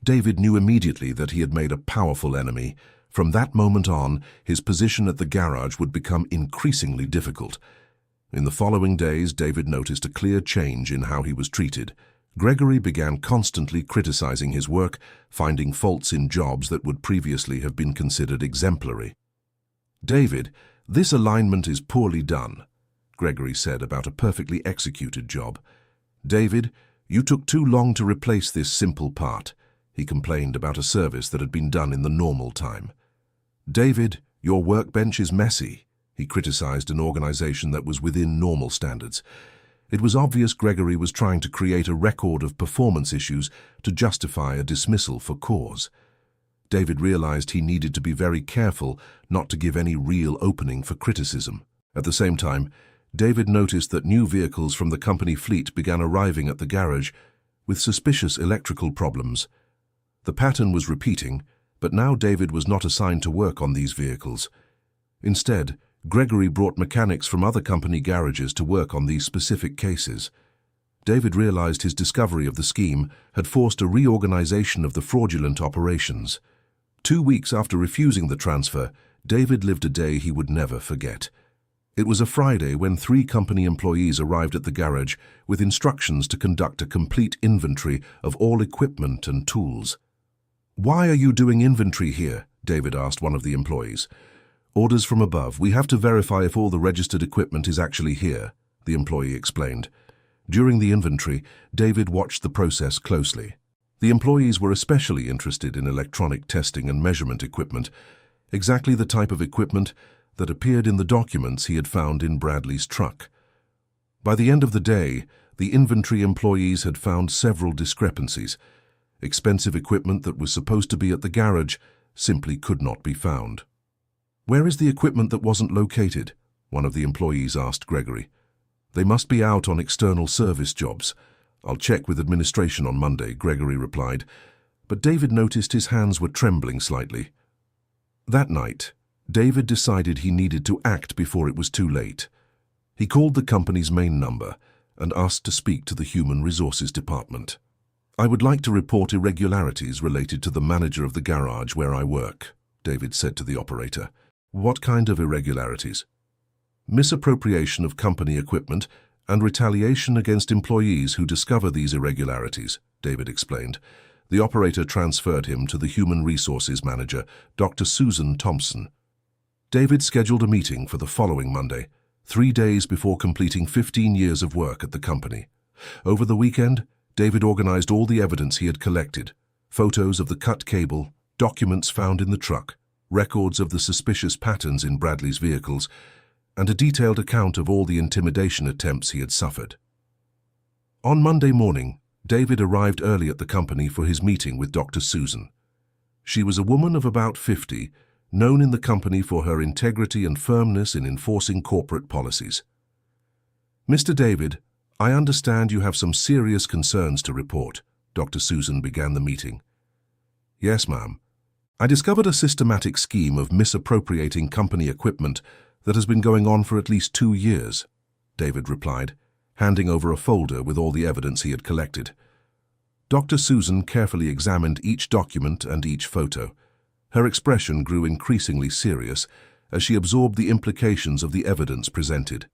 David knew immediately that he had made a powerful enemy. From that moment on, his position at the garage would become increasingly difficult. In the following days, David noticed a clear change in how he was treated. Gregory began constantly criticizing his work, finding faults in jobs that would previously have been considered exemplary. "David, this alignment is poorly done," Gregory said about a perfectly executed job. "David, you took too long to replace this simple part. he complained about a service that had been done in the normal time. "David, your workbench is messy," he criticized an organization that was within normal standards. It was obvious Gregory was trying to create a record of performance issues to justify a dismissal for cause. David realized he needed to be very careful not to give any real opening for criticism. At the same time, David noticed that new vehicles from the company fleet began arriving at the garage with suspicious electrical problems. The pattern was repeating, but now David was not assigned to work on these vehicles. Instead, Gregory brought mechanics from other company garages to work on these specific cases. David realized his discovery of the scheme had forced a reorganization of the fraudulent operations. 2 weeks after refusing the transfer, David lived a day he would never forget. It was a Friday when 3 company employees arrived at the garage with instructions to conduct a complete inventory of all equipment and tools. "Why are you doing inventory here?" David asked one of the employees. "Orders from above. We have to verify if all the registered equipment is actually here," the employee explained. During the inventory, David watched the process closely. The employees were especially interested in electronic testing and measurement equipment, exactly the type of equipment that appeared in the documents he had found in Bradley's truck. By the end of the day, the inventory employees had found several discrepancies. Expensive equipment that was supposed to be at the garage simply could not be found. "Where is the equipment that wasn't located?" one of the employees asked Gregory. "They must be out on external service jobs. I'll check with administration on Monday," Gregory replied, but David noticed his hands were trembling slightly. That night, David decided he needed to act before it was too late. He called the company's main number and asked to speak to the Human Resources Department. "I would like to report irregularities related to the manager of the garage where I work," David said to the operator. "What kind of irregularities?" "Misappropriation of company equipment and retaliation against employees who discover these irregularities," David explained. The operator transferred him to the Human Resources Manager, Dr. Susan Thompson. David scheduled a meeting for the following Monday, 3 days before completing 15 years of work at the company. Over the weekend, David organized all the evidence he had collected: photos of the cut cable, documents found in the truck, records of the suspicious patterns in Bradley's vehicles, and a detailed account of all the intimidation attempts he had suffered. On Monday morning, David arrived early at the company for his meeting with Dr. Susan. She was a woman of about 50, known in the company for her integrity and firmness in enforcing corporate policies. "Mr. David, I understand you have some serious concerns to report," Dr. Susan began the meeting. "Yes, ma'am. I discovered a systematic scheme of misappropriating company equipment that has been going on for at least 2 years," David replied, handing over a folder with all the evidence he had collected. Dr. Susan carefully examined each document and each photo. Her expression grew increasingly serious as she absorbed the implications of the evidence presented.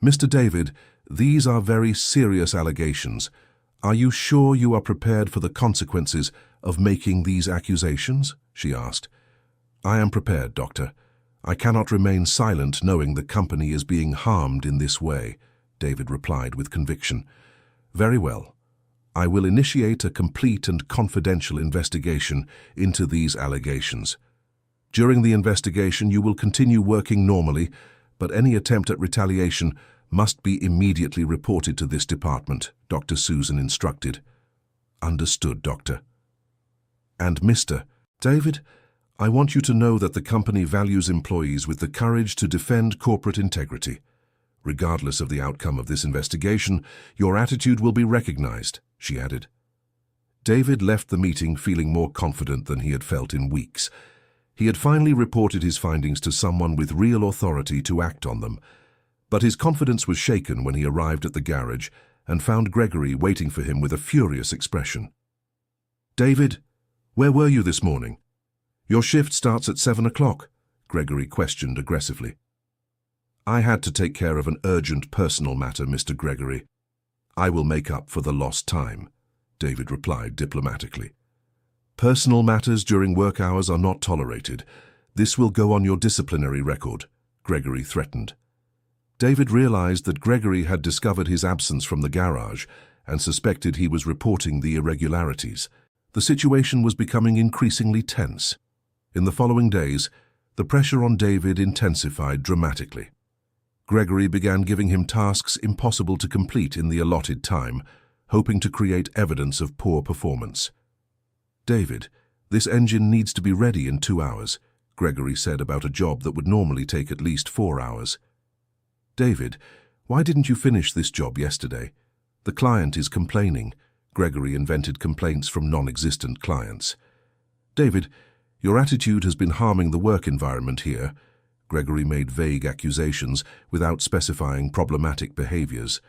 "Mr. David, these are very serious allegations. Are you sure you are prepared for the consequences of making these accusations?" she asked. "I am prepared, Doctor. I cannot remain silent knowing the company is being harmed in this way," David replied with conviction. "Very well. I will initiate a complete and confidential investigation into these allegations. During the investigation, you will continue working normally, but any attempt at retaliation must be immediately reported to this department," Dr. Susan instructed. "Understood, Doctor." "And Mr. David, I want you to know that the company values employees with the courage to defend corporate integrity. Regardless of the outcome of this investigation, your attitude will be recognized," she added. David left the meeting feeling more confident than he had felt in weeks. He had finally reported his findings to someone with real authority to act on them. But his confidence was shaken when he arrived at the garage and found Gregory waiting for him with a furious expression. "David, where were you this morning? Your shift starts at 7 o'clock, Gregory questioned aggressively. "I had to take care of an urgent personal matter, Mr. Gregory. I will make up for the lost time," David replied diplomatically. "Personal matters during work hours are not tolerated. This will go on your disciplinary record," Gregory threatened. David realized that Gregory had discovered his absence from the garage and suspected he was reporting the irregularities. The situation was becoming increasingly tense. In the following days, the pressure on David intensified dramatically. Gregory began giving him tasks impossible to complete in the allotted time, hoping to create evidence of poor performance. "David, this engine needs to be ready in 2 hours," Gregory said about a job that would normally take at least 4 hours. "David, why didn't you finish this job yesterday? The client is complaining." Gregory invented complaints from non-existent clients. "David, your attitude has been harming the work environment here." Gregory made vague accusations without specifying problematic behaviors.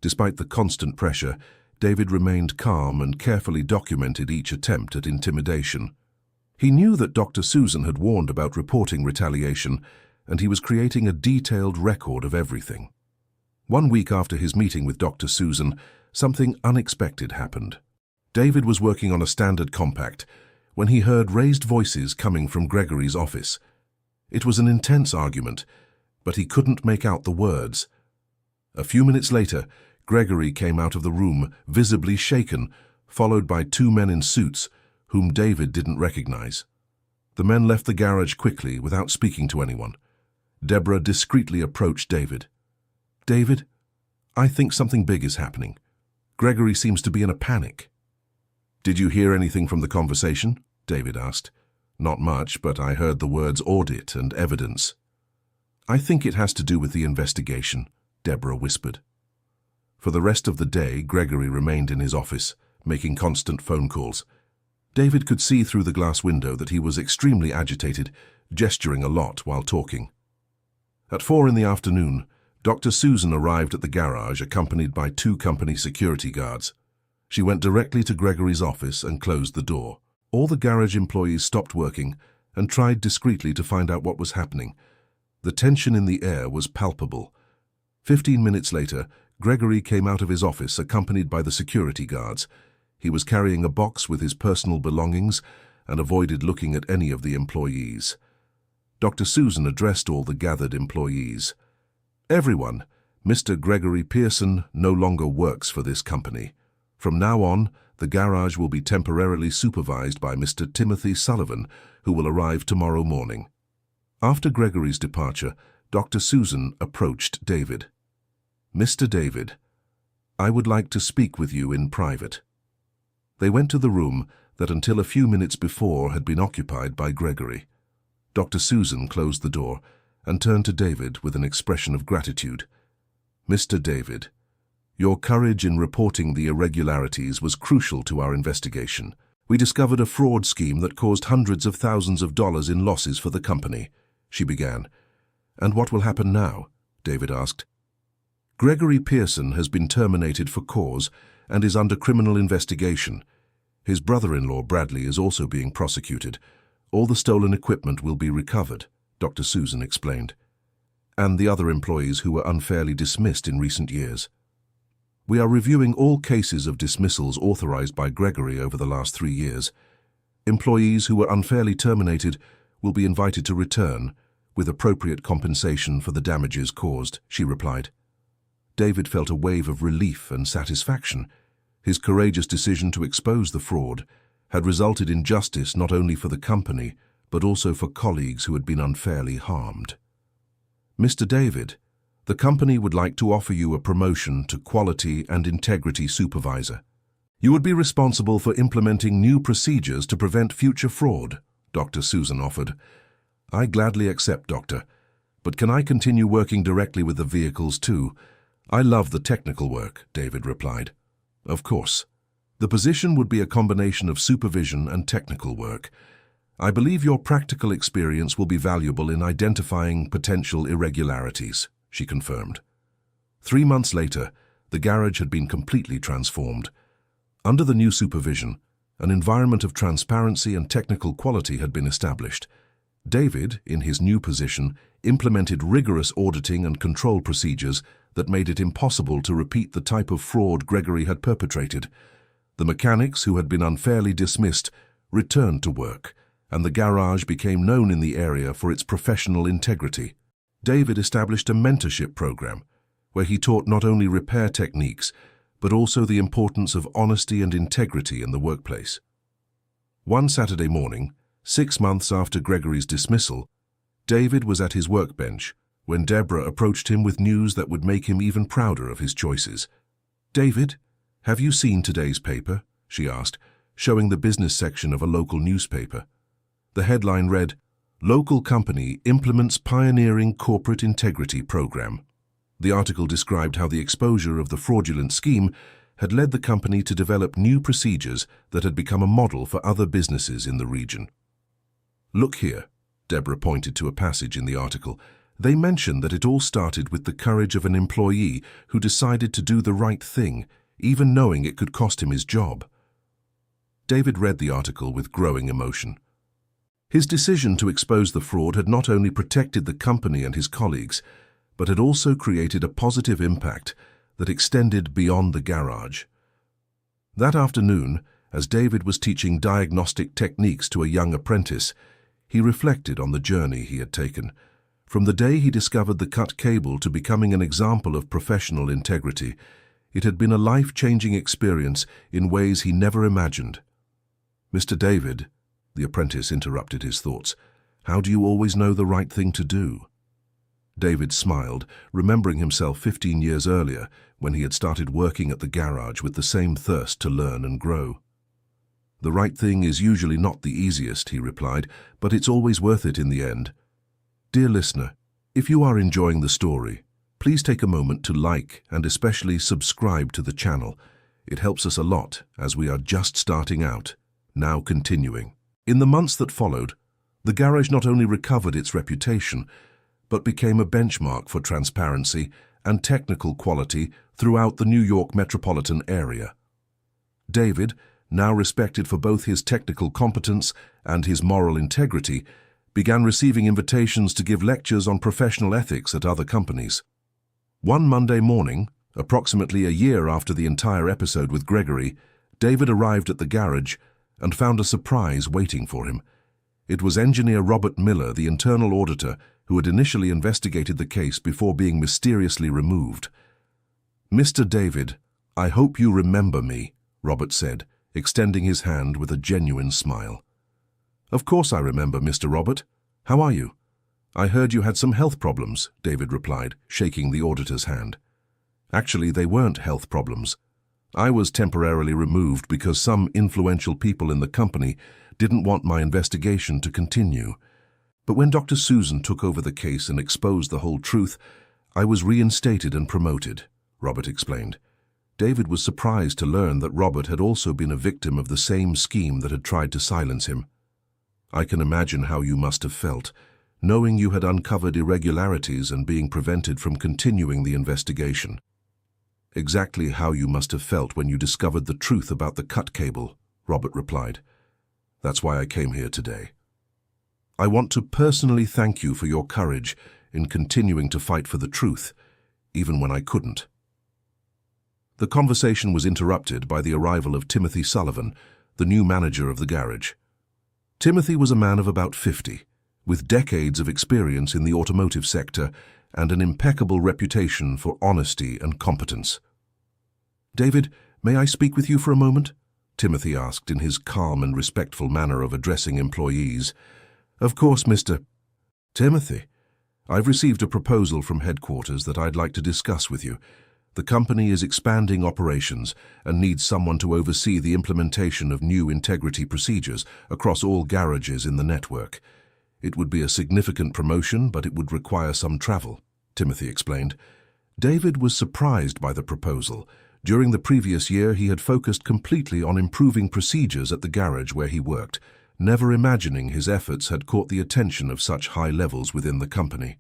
Despite the constant pressure, David remained calm and carefully documented each attempt at intimidation. He knew that Dr. Susan had warned about reporting retaliation, and he was creating a detailed record of everything. 1 week after his meeting with Dr. Susan, something unexpected happened. David was working on a standard compact when he heard raised voices coming from Gregory's office. It was an intense argument, but he couldn't make out the words. A few minutes later, Gregory came out of the room, visibly shaken, followed by 2 men in suits, whom David didn't recognize. The men left the garage quickly without speaking to anyone. Deborah discreetly approached David. "David, I think something big is happening. Gregory seems to be in a panic." "Did you hear anything from the conversation?" David asked. "Not much, but I heard the words audit and evidence." "I think it has to do with the investigation," Deborah whispered. For the rest of the day, Gregory remained in his office, making constant phone calls. David could see through the glass window that he was extremely agitated, gesturing a lot while talking. At 4 in the afternoon, Dr. Susan arrived at the garage accompanied by 2 company security guards. She went directly to Gregory's office and closed the door. All the garage employees stopped working and tried discreetly to find out what was happening. The tension in the air was palpable. 15 minutes later, Gregory came out of his office accompanied by the security guards. He was carrying a box with his personal belongings and avoided looking at any of the employees. Dr. Susan addressed all the gathered employees. "Everyone, Mr. Gregory Pearson no longer works for this company. From now on, the garage will be temporarily supervised by Mr. Timothy Sullivan, who will arrive tomorrow morning." After Gregory's departure, Dr. Susan approached David. "Mr. David, I would like to speak with you in private." They went to the room that until a few minutes before had been occupied by Gregory. Dr. Susan closed the door and turned to David with an expression of gratitude. "Mr. David, your courage in reporting the irregularities was crucial to our investigation. We discovered a fraud scheme that caused hundreds of thousands of dollars in losses for the company," she began. "And what will happen now?" David asked. "Gregory Pearson has been terminated for cause and is under criminal investigation. His brother-in-law, Bradley, is also being prosecuted. All the stolen equipment will be recovered," Dr. Susan explained. "And the other employees who were unfairly dismissed in recent years. We are reviewing all cases of dismissals authorized by Gregory over the last 3 years. Employees who were unfairly terminated will be invited to return, with appropriate compensation for the damages caused," she replied. David felt a wave of relief and satisfaction. His courageous decision to expose the fraud had resulted in justice not only for the company, but also for colleagues who had been unfairly harmed. "Mr. David, the company would like to offer you a promotion to Quality and Integrity Supervisor. You would be responsible for implementing new procedures to prevent future fraud," Dr. Susan offered. "I gladly accept, Doctor. But can I continue working directly with the vehicles too? I love the technical work," David replied. "Of course. The position would be a combination of supervision and technical work. I believe your practical experience will be valuable in identifying potential irregularities," she confirmed. 3 months later, the garage had been completely transformed. Under the new supervision, an environment of transparency and technical quality had been established. David, in his new position, implemented rigorous auditing and control procedures that made it impossible to repeat the type of fraud Gregory had perpetrated. The mechanics who had been unfairly dismissed returned to work, and the garage became known in the area for its professional integrity. David established a mentorship program where he taught not only repair techniques, but also the importance of honesty and integrity in the workplace. One Saturday morning, 6 months after Gregory's dismissal, David was at his workbench when Deborah approached him with news that would make him even prouder of his choices. "David, have you seen today's paper?" she asked, showing the business section of a local newspaper. The headline read, "Local Company Implements Pioneering Corporate Integrity Program." The article described how the exposure of the fraudulent scheme had led the company to develop new procedures that had become a model for other businesses in the region. "Look here," Deborah pointed to a passage in the article. "They mention that it all started with the courage of an employee who decided to do the right thing, even knowing it could cost him his job." David read the article with growing emotion. His decision to expose the fraud had not only protected the company and his colleagues, but had also created a positive impact that extended beyond the garage. That afternoon, as David was teaching diagnostic techniques to a young apprentice, he reflected on the journey he had taken, from the day he discovered the cut cable to becoming an example of professional integrity. It had been a life-changing experience in ways he never imagined. "Mr. David," the apprentice interrupted his thoughts, "how do you always know the right thing to do?" David smiled, remembering himself 15 years earlier when he had started working at the garage with the same thirst to learn and grow. "The right thing is usually not the easiest," he replied, "but it's always worth it in the end." Dear listener, if you are enjoying the story, please take a moment to like and especially subscribe to the channel. It helps us a lot as we are just starting out. Now continuing. In the months that followed, the garage not only recovered its reputation, but became a benchmark for transparency and technical quality throughout the New York metropolitan area. David, now respected for both his technical competence and his moral integrity, began receiving invitations to give lectures on professional ethics at other companies. One Monday morning, approximately a year after the entire episode with Gregory, David arrived at the garage and found a surprise waiting for him. It was engineer Robert Miller, the internal auditor, who had initially investigated the case before being mysteriously removed. "Mr. David, I hope you remember me," Robert said, extending his hand with a genuine smile. "Of course I remember, Mr. Robert. How are you?" "I heard you had some health problems," David replied, shaking the auditor's hand. "Actually, they weren't health problems. I was temporarily removed because some influential people in the company didn't want my investigation to continue. But when Dr. Susan took over the case and exposed the whole truth, I was reinstated and promoted," Robert explained. David was surprised to learn that Robert had also been a victim of the same scheme that had tried to silence him. "I can imagine how you must have felt, knowing you had uncovered irregularities and being prevented from continuing the investigation." "Exactly how you must have felt when you discovered the truth about the cut cable," Robert replied. "That's why I came here today. I want to personally thank you for your courage in continuing to fight for the truth, even when I couldn't." The conversation was interrupted by the arrival of Timothy Sullivan, the new manager of the garage. Timothy was a man of about 50, with decades of experience in the automotive sector and an impeccable reputation for honesty and competence. "David, may I speak with you for a moment?" Timothy asked in his calm and respectful manner of addressing employees. "Of course, Mr. Timothy. I've received a proposal from headquarters that I'd like to discuss with you. The company is expanding operations and needs someone to oversee the implementation of new integrity procedures across all garages in the network. It would be a significant promotion, but it would require some travel," Timothy explained. David was surprised by the proposal. During the previous year, he had focused completely on improving procedures at the garage where he worked, never imagining his efforts had caught the attention of such high levels within the company.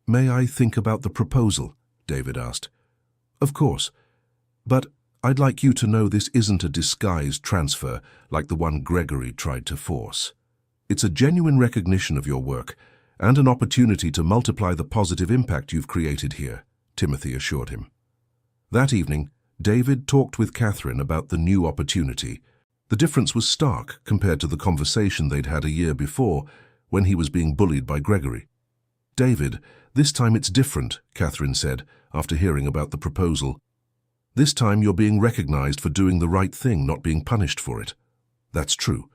"May I think about the proposal?" David asked. "Of course. But I'd like you to know this isn't a disguised transfer like the one Gregory tried to force. It's a genuine recognition of your work and an opportunity to multiply the positive impact you've created here," Timothy assured him. That evening, David talked with Catherine about the new opportunity. The difference was stark compared to the conversation they'd had a year before when he was being bullied by Gregory. "David, this time it's different," Catherine said after hearing about the proposal. "This time you're being recognized for doing the right thing, not being punished for it." "That's true.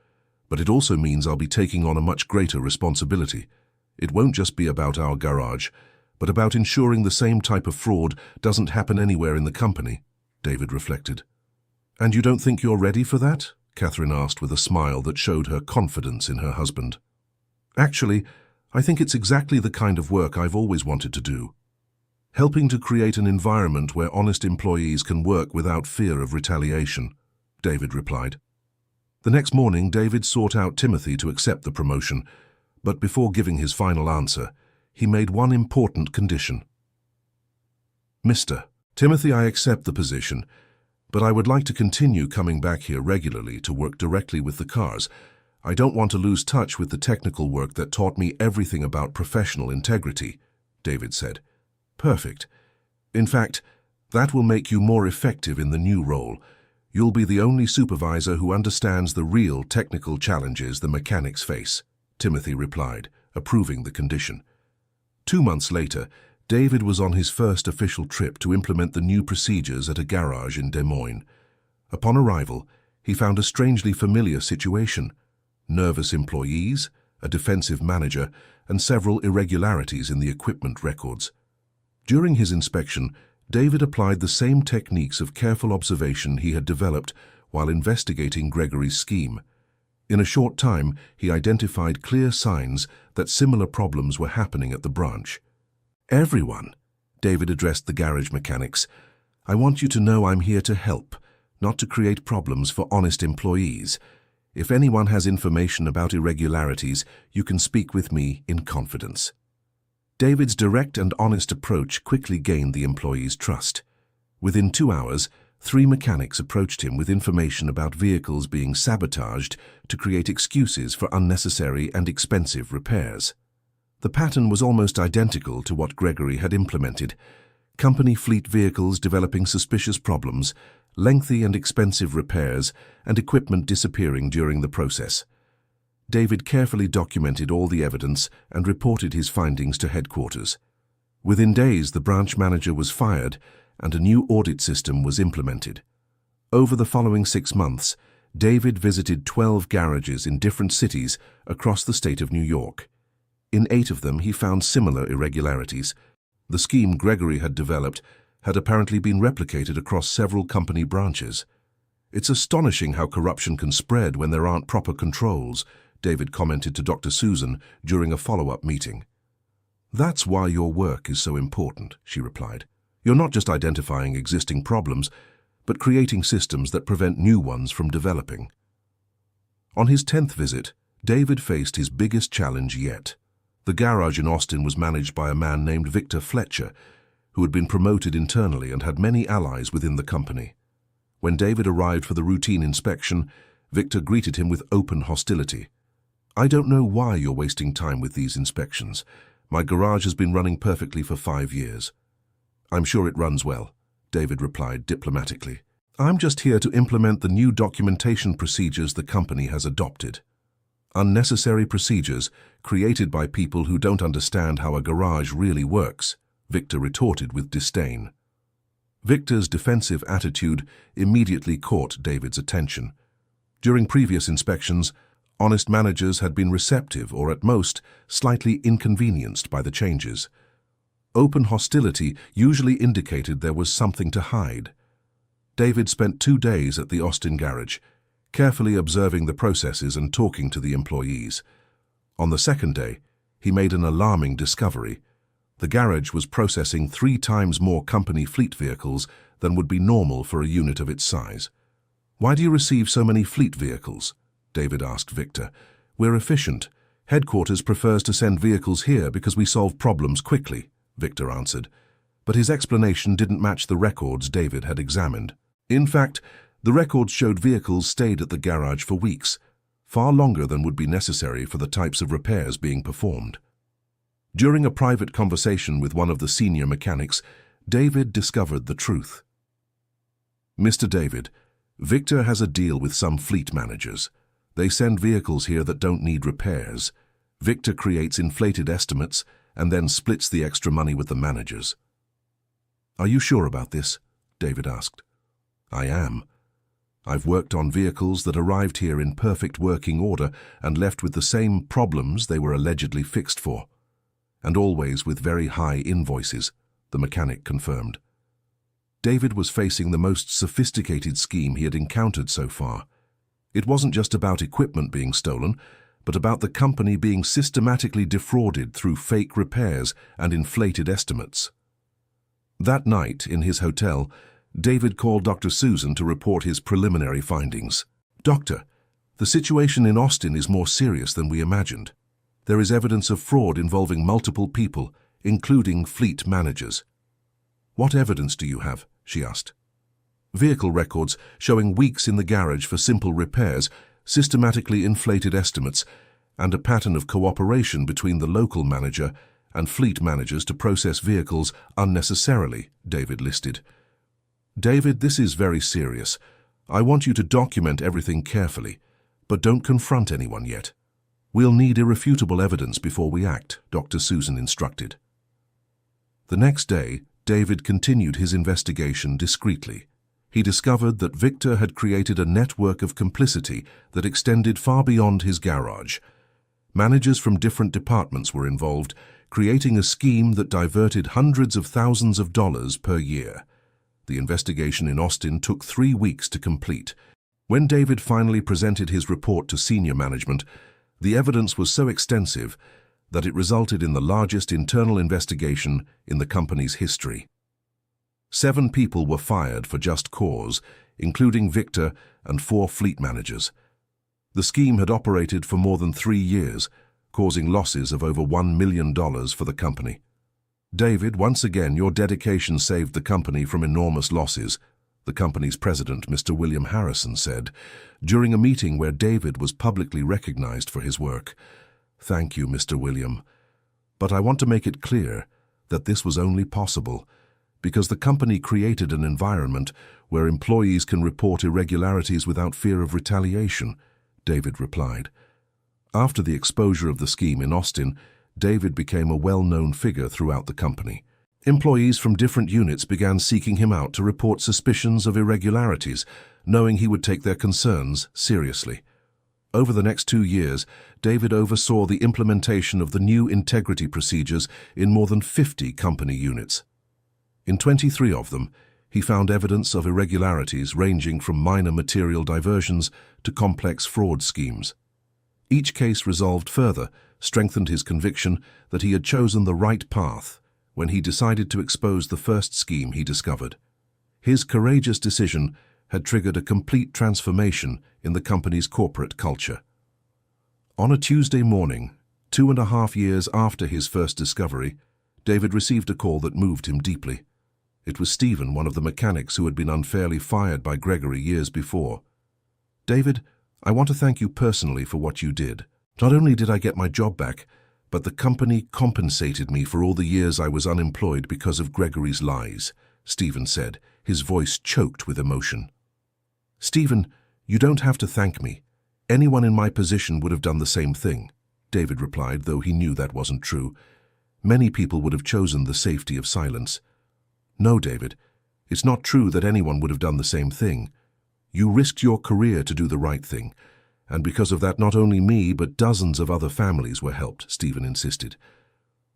but it also means I'll be taking on a much greater responsibility. It won't just be about our garage, but about ensuring the same type of fraud doesn't happen anywhere in the company, David reflected. And you don't think you're ready for that? Catherine asked with a smile that showed her confidence in her husband. Actually, I think it's exactly the kind of work I've always wanted to do. Helping to create an environment where honest employees can work without fear of retaliation, David replied. The next morning, David sought out Timothy to accept the promotion, but before giving his final answer, he made one important condition. Mr. Timothy, I accept the position, but I would like to continue coming back here regularly to work directly with the cars. I don't want to lose touch with the technical work that taught me everything about professional integrity, David said. Perfect. In fact, that will make you more effective in the new role. You'll be the only supervisor who understands the real technical challenges the mechanics face, Timothy replied, approving the condition. 2 months later, David was on his first official trip to implement the new procedures at a garage in Des Moines. Upon arrival, he found a strangely familiar situation: nervous employees, a defensive manager, and several irregularities in the equipment records. During his inspection, David applied the same techniques of careful observation he had developed while investigating Gregory's scheme. In a short time, he identified clear signs that similar problems were happening at the branch. Everyone, David addressed the garage mechanics, I want you to know I'm here to help, not to create problems for honest employees. If anyone has information about irregularities, you can speak with me in confidence. David's direct and honest approach quickly gained the employees' trust. Within 2 hours, 3 mechanics approached him with information about vehicles being sabotaged to create excuses for unnecessary and expensive repairs. The pattern was almost identical to what Gregory had implemented: company fleet vehicles developing suspicious problems, lengthy and expensive repairs, and equipment disappearing during the process. David carefully documented all the evidence and reported his findings to headquarters. Within days, the branch manager was fired and a new audit system was implemented. Over the following 6 months, David visited 12 garages in different cities across the state of New York. In 8 of them, he found similar irregularities. The scheme Gregory had developed had apparently been replicated across several company branches. It's astonishing how corruption can spread when there aren't proper controls, David commented to Dr. Susan during a follow-up meeting. That's why your work is so important, she replied. You're not just identifying existing problems, but creating systems that prevent new ones from developing. On his 10th visit, David faced his biggest challenge yet. The garage in Austin was managed by a man named Victor Fletcher, who had been promoted internally and had many allies within the company. When David arrived for the routine inspection, Victor greeted him with open hostility. I don't know why you're wasting time with these inspections. My garage has been running perfectly for 5 years. I'm sure it runs well, David replied diplomatically. I'm just here to implement the new documentation procedures the company has adopted. Unnecessary procedures created by people who don't understand how a garage really works, Victor retorted with disdain. Victor's defensive attitude immediately caught David's attention. During previous inspections, honest managers had been receptive or at most slightly inconvenienced by the changes. Open hostility usually indicated there was something to hide. David spent 2 days at the Austin garage, carefully observing the processes and talking to the employees. On the 2nd day, he made an alarming discovery. The garage was processing 3 times more company fleet vehicles than would be normal for a unit of its size. Why do you receive so many fleet vehicles? David asked Victor. We're efficient. Headquarters prefers to send vehicles here because we solve problems quickly, Victor answered. But his explanation didn't match the records David had examined. In fact, the records showed vehicles stayed at the garage for weeks, far longer than would be necessary for the types of repairs being performed. During a private conversation with one of the senior mechanics, David discovered the truth. Mr. David, Victor has a deal with some fleet managers. They send vehicles here that don't need repairs. Victor creates inflated estimates and then splits the extra money with the managers. Are you sure about this? David asked. I am. I've worked on vehicles that arrived here in perfect working order and left with the same problems they were allegedly fixed for. And always with very high invoices, the mechanic confirmed. David was facing the most sophisticated scheme he had encountered so far. It wasn't just about equipment being stolen, but about the company being systematically defrauded through fake repairs and inflated estimates. That night, in his hotel, David called Dr. Susan to report his preliminary findings. "Doctor, the situation in Austin is more serious than we imagined. There is evidence of fraud involving multiple people, including fleet managers." "What evidence do you have?" she asked. "Vehicle records showing weeks in the garage for simple repairs, systematically inflated estimates, and a pattern of cooperation between the local manager and fleet managers to process vehicles unnecessarily," David listed. "David, this is very serious. I want you to document everything carefully, but don't confront anyone yet. We'll need irrefutable evidence before we act," Dr. Susan instructed. The next day, David continued his investigation discreetly. He discovered that Victor had created a network of complicity that extended far beyond his garage. Managers from different departments were involved, creating a scheme that diverted hundreds of thousands of dollars per year. The investigation in Austin took 3 weeks to complete. When David finally presented his report to senior management, the evidence was so extensive that it resulted in the largest internal investigation in the company's history. 7 people were fired for just cause, including Victor and 4 fleet managers. The scheme had operated for more than 3 years, causing losses of over $1 million for the company. "David, once again, your dedication saved the company from enormous losses," the company's president, Mr. William Harrison, said, during a meeting where David was publicly recognized for his work. "Thank you, Mr. William. But I want to make it clear that this was only possible because the company created an environment where employees can report irregularities without fear of retaliation," David replied. After the exposure of the scheme in Austin, David became a well-known figure throughout the company. Employees from different units began seeking him out to report suspicions of irregularities, knowing he would take their concerns seriously. Over the next 2 years, David oversaw the implementation of the new integrity procedures in more than 50 company units. In 23 of them, he found evidence of irregularities ranging from minor material diversions to complex fraud schemes. Each case resolved further strengthened his conviction that he had chosen the right path when he decided to expose the first scheme he discovered. His courageous decision had triggered a complete transformation in the company's corporate culture. On a Tuesday morning, 2.5 years after his first discovery, David received a call that moved him deeply. It was Stephen, one of the mechanics who had been unfairly fired by Gregory years before. "David, I want to thank you personally for what you did. Not only did I get my job back, but the company compensated me for all the years I was unemployed because of Gregory's lies," Stephen said, his voice choked with emotion. "Stephen, you don't have to thank me. Anyone in my position would have done the same thing," David replied, though he knew that wasn't true. Many people would have chosen the safety of silence. "No, David, it's not true that anyone would have done the same thing. You risked your career to do the right thing, and because of that not only me but dozens of other families were helped," Stephen insisted.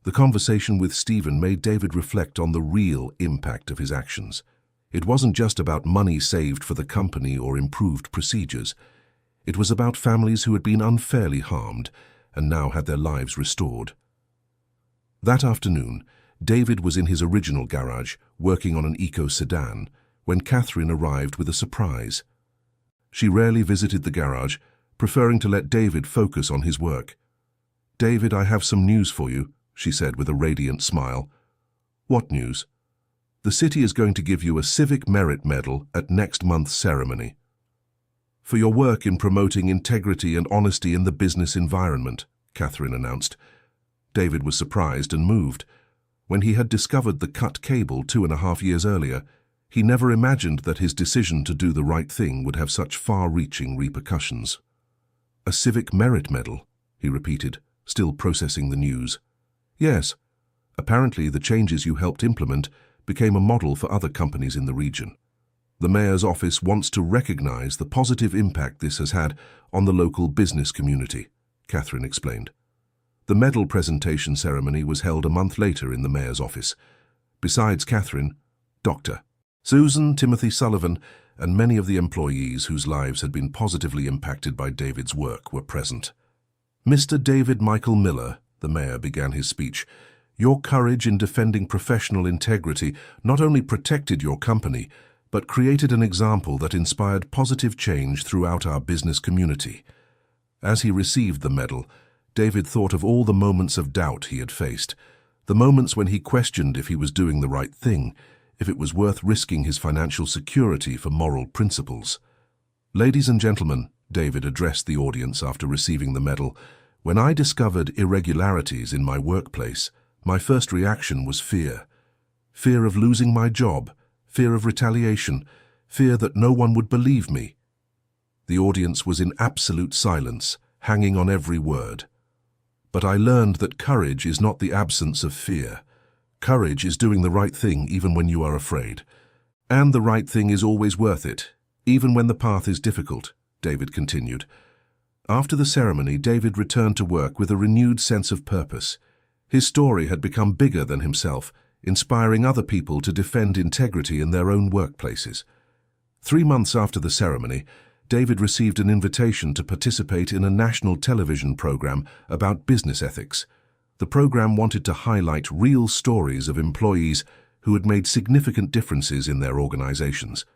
The conversation with Stephen made David reflect on the real impact of his actions. It wasn't just about money saved for the company or improved procedures. It was about families who had been unfairly harmed and now had their lives restored. That afternoon, David was in his original garage, working on an eco sedan, when Catherine arrived with a surprise. She rarely visited the garage, preferring to let David focus on his work. "David, I have some news for you," she said with a radiant smile. "What news?" "The city is going to give you a Civic Merit Medal at next month's ceremony for your work in promoting integrity and honesty in the business environment," Catherine announced. David was surprised and moved. When he had discovered the cut cable 2.5 years earlier, he never imagined that his decision to do the right thing would have such far-reaching repercussions. "A Civic Merit Medal," he repeated, still processing the news. "Yes. Apparently the changes you helped implement became a model for other companies in the region." The mayor's office wants to recognize the positive impact this has had on the local business community, Catherine explained. The medal presentation ceremony was held a month later in the mayor's office. Besides Catherine, Dr. Susan Timothy Sullivan and many of the employees whose lives had been positively impacted by David's work were present. Mr. David Michael Miller, the mayor began his speech, your courage in defending professional integrity not only protected your company, but created an example that inspired positive change throughout our business community. As he received the medal, David thought of all the moments of doubt he had faced, the moments when he questioned if he was doing the right thing, if it was worth risking his financial security for moral principles. Ladies and gentlemen, David addressed the audience after receiving the medal, when I discovered irregularities in my workplace, my first reaction was fear. Fear of losing my job, fear of retaliation, fear that no one would believe me. The audience was in absolute silence, hanging on every word. But I learned that courage is not the absence of fear. Courage is doing the right thing even when you are afraid. And the right thing is always worth it, even when the path is difficult, David continued. After the ceremony, David returned to work with a renewed sense of purpose. His story had become bigger than himself, inspiring other people to defend integrity in their own workplaces. 3 months after the ceremony, David received an invitation to participate in a national television program about business ethics. The program wanted to highlight real stories of employees who had made significant differences in their organizations.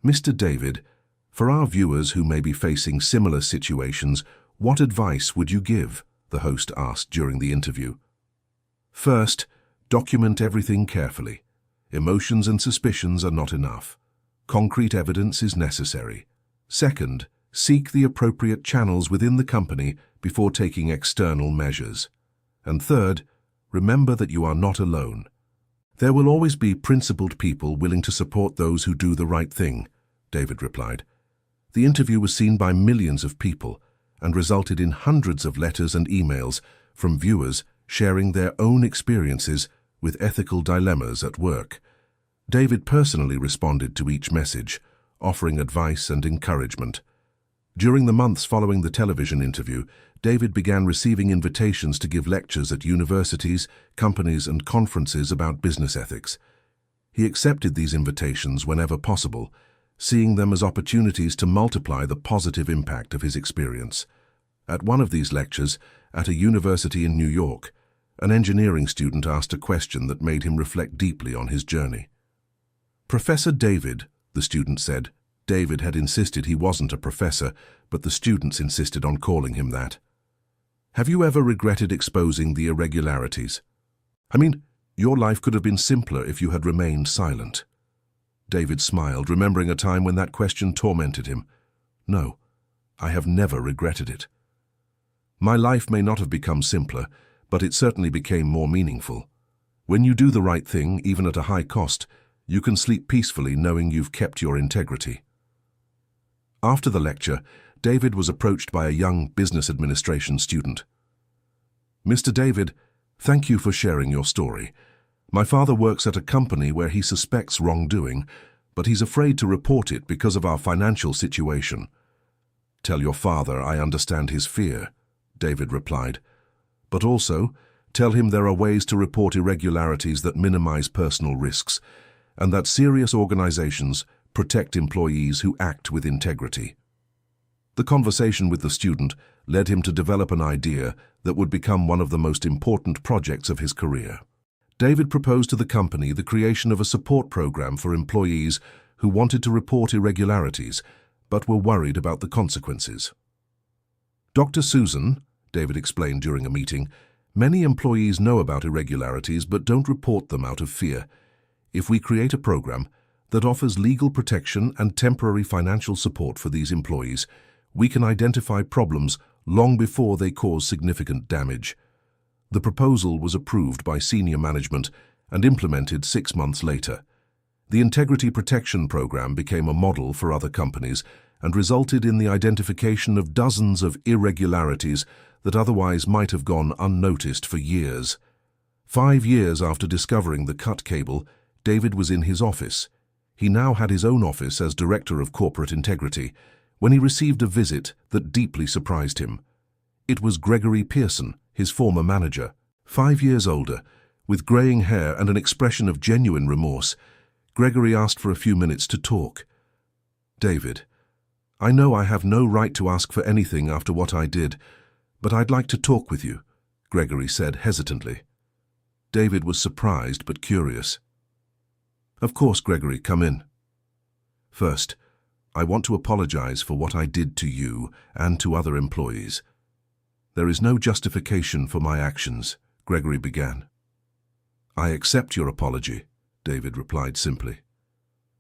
Mr. David, for our viewers who may be facing similar situations, what advice would you give? The host asked during the interview. First, document everything carefully. Emotions and suspicions are not enough. Concrete evidence is necessary. Second, seek the appropriate channels within the company before taking external measures. And third, remember that you are not alone. There will always be principled people willing to support those who do the right thing, David replied. The interview was seen by millions of people and resulted in hundreds of letters and emails from viewers sharing their own experiences with ethical dilemmas at work. David personally responded to each message, offering advice and encouragement. During the months following the television interview, David began receiving invitations to give lectures at universities, companies, and conferences about business ethics. He accepted these invitations whenever possible, seeing them as opportunities to multiply the positive impact of his experience. At one of these lectures, at a university in New York, an engineering student asked a question that made him reflect deeply on his journey. Professor David, the student said. David had insisted he wasn't a professor, but the students insisted on calling him that. Have you ever regretted exposing the irregularities? I mean, your life could have been simpler if you had remained silent. David smiled, remembering a time when that question tormented him. No, I have never regretted it. My life may not have become simpler, but it certainly became more meaningful. When you do the right thing, even at a high cost, you can sleep peacefully knowing you've kept your integrity. After the lecture, David was approached by a young business administration student. Mr. David, thank you for sharing your story. My father works at a company where he suspects wrongdoing, but he's afraid to report it because of our financial situation. Tell your father I understand his fear, David replied. But also, tell him there are ways to report irregularities that minimize personal risks, and that serious organizations protect employees who act with integrity. The conversation with the student led him to develop an idea that would become one of the most important projects of his career. David proposed to the company the creation of a support program for employees who wanted to report irregularities but were worried about the consequences. Dr. Susan, David explained during a meeting, many employees know about irregularities but don't report them out of fear. If we create a program that offers legal protection and temporary financial support for these employees, we can identify problems long before they cause significant damage. The proposal was approved by senior management and implemented 6 months later. The Integrity Protection Program became a model for other companies and resulted in the identification of dozens of irregularities that otherwise might have gone unnoticed for years. 5 years after discovering the cut cable, David was in his office. He now had his own office as Director of Corporate Integrity when he received a visit that deeply surprised him. It was Gregory Pearson, his former manager. 5 years older, with graying hair and an expression of genuine remorse, Gregory asked for a few minutes to talk. "David, I know I have no right to ask for anything after what I did, but I'd like to talk with you," Gregory said hesitantly. David was surprised but curious. "Of course, Gregory, come in. First, I want to apologize for what I did to you and to other employees. There is no justification for my actions," Gregory began. "I accept your apology," David replied simply.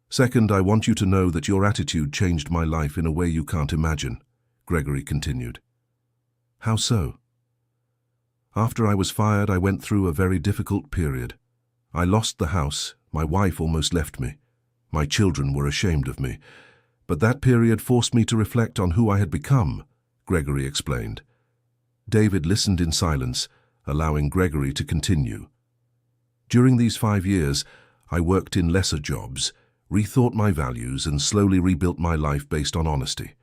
"Second, I want you to know that your attitude changed my life in a way you can't imagine," Gregory continued. "How so?" "After I was fired, I went through a very difficult period. I lost the house, my wife almost left me. My children were ashamed of me. But that period forced me to reflect on who I had become," Gregory explained. David listened in silence, allowing Gregory to continue. "During these 5 years, I worked in lesser jobs, rethought my values, and slowly rebuilt my life based on honesty.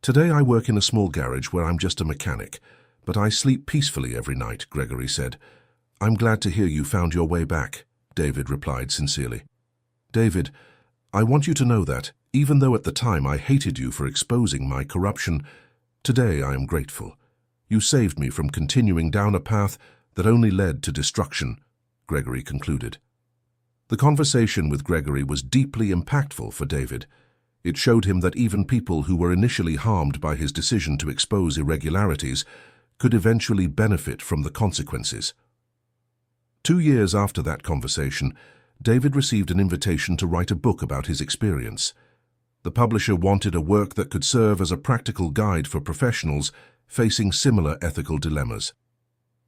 Today I work in a small garage where I'm just a mechanic, but I sleep peacefully every night," Gregory said. "I'm glad to hear you found your way back," David replied sincerely. "David, I want you to know that, even though at the time I hated you for exposing my corruption, today I am grateful. You saved me from continuing down a path that only led to destruction," Gregory concluded. The conversation with Gregory was deeply impactful for David. It showed him that even people who were initially harmed by his decision to expose irregularities could eventually benefit from the consequences. 2 years after that conversation, David received an invitation to write a book about his experience. The publisher wanted a work that could serve as a practical guide for professionals facing similar ethical dilemmas.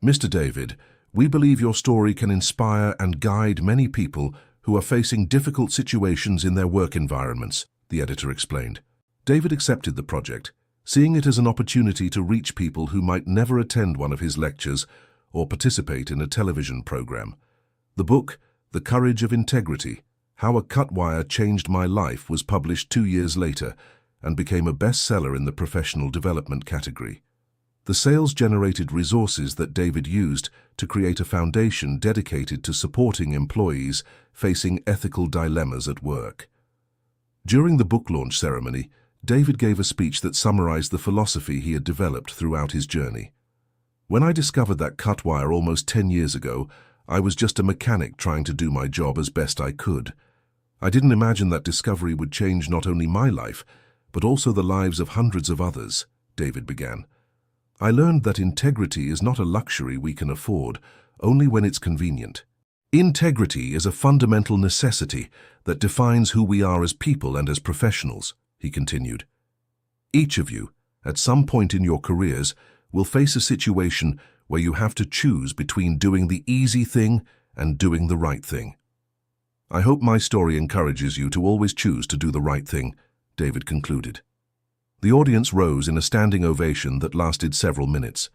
"Mr. David, we believe your story can inspire and guide many people who are facing difficult situations in their work environments," the editor explained. David accepted the project, seeing it as an opportunity to reach people who might never attend one of his lectures or participate in a television program. The book, The Courage of Integrity: How a Cut Wire Changed My Life, was published 2 years later and became a bestseller in the professional development category. The sales generated resources that David used to create a foundation dedicated to supporting employees facing ethical dilemmas at work. During the book launch ceremony, David gave a speech that summarized the philosophy he had developed throughout his journey. "When I discovered that cut wire almost 10 years ago, I was just a mechanic trying to do my job as best I could. I didn't imagine that discovery would change not only my life, but also the lives of hundreds of others," David began. "I learned that integrity is not a luxury we can afford, only when it's convenient. Integrity is a fundamental necessity that defines who we are as people and as professionals," he continued. "Each of you, at some point in your careers, will face a situation where you have to choose between doing the easy thing and doing the right thing. I hope my story encourages you to always choose to do the right thing," David concluded. The audience rose in a standing ovation that lasted several minutes.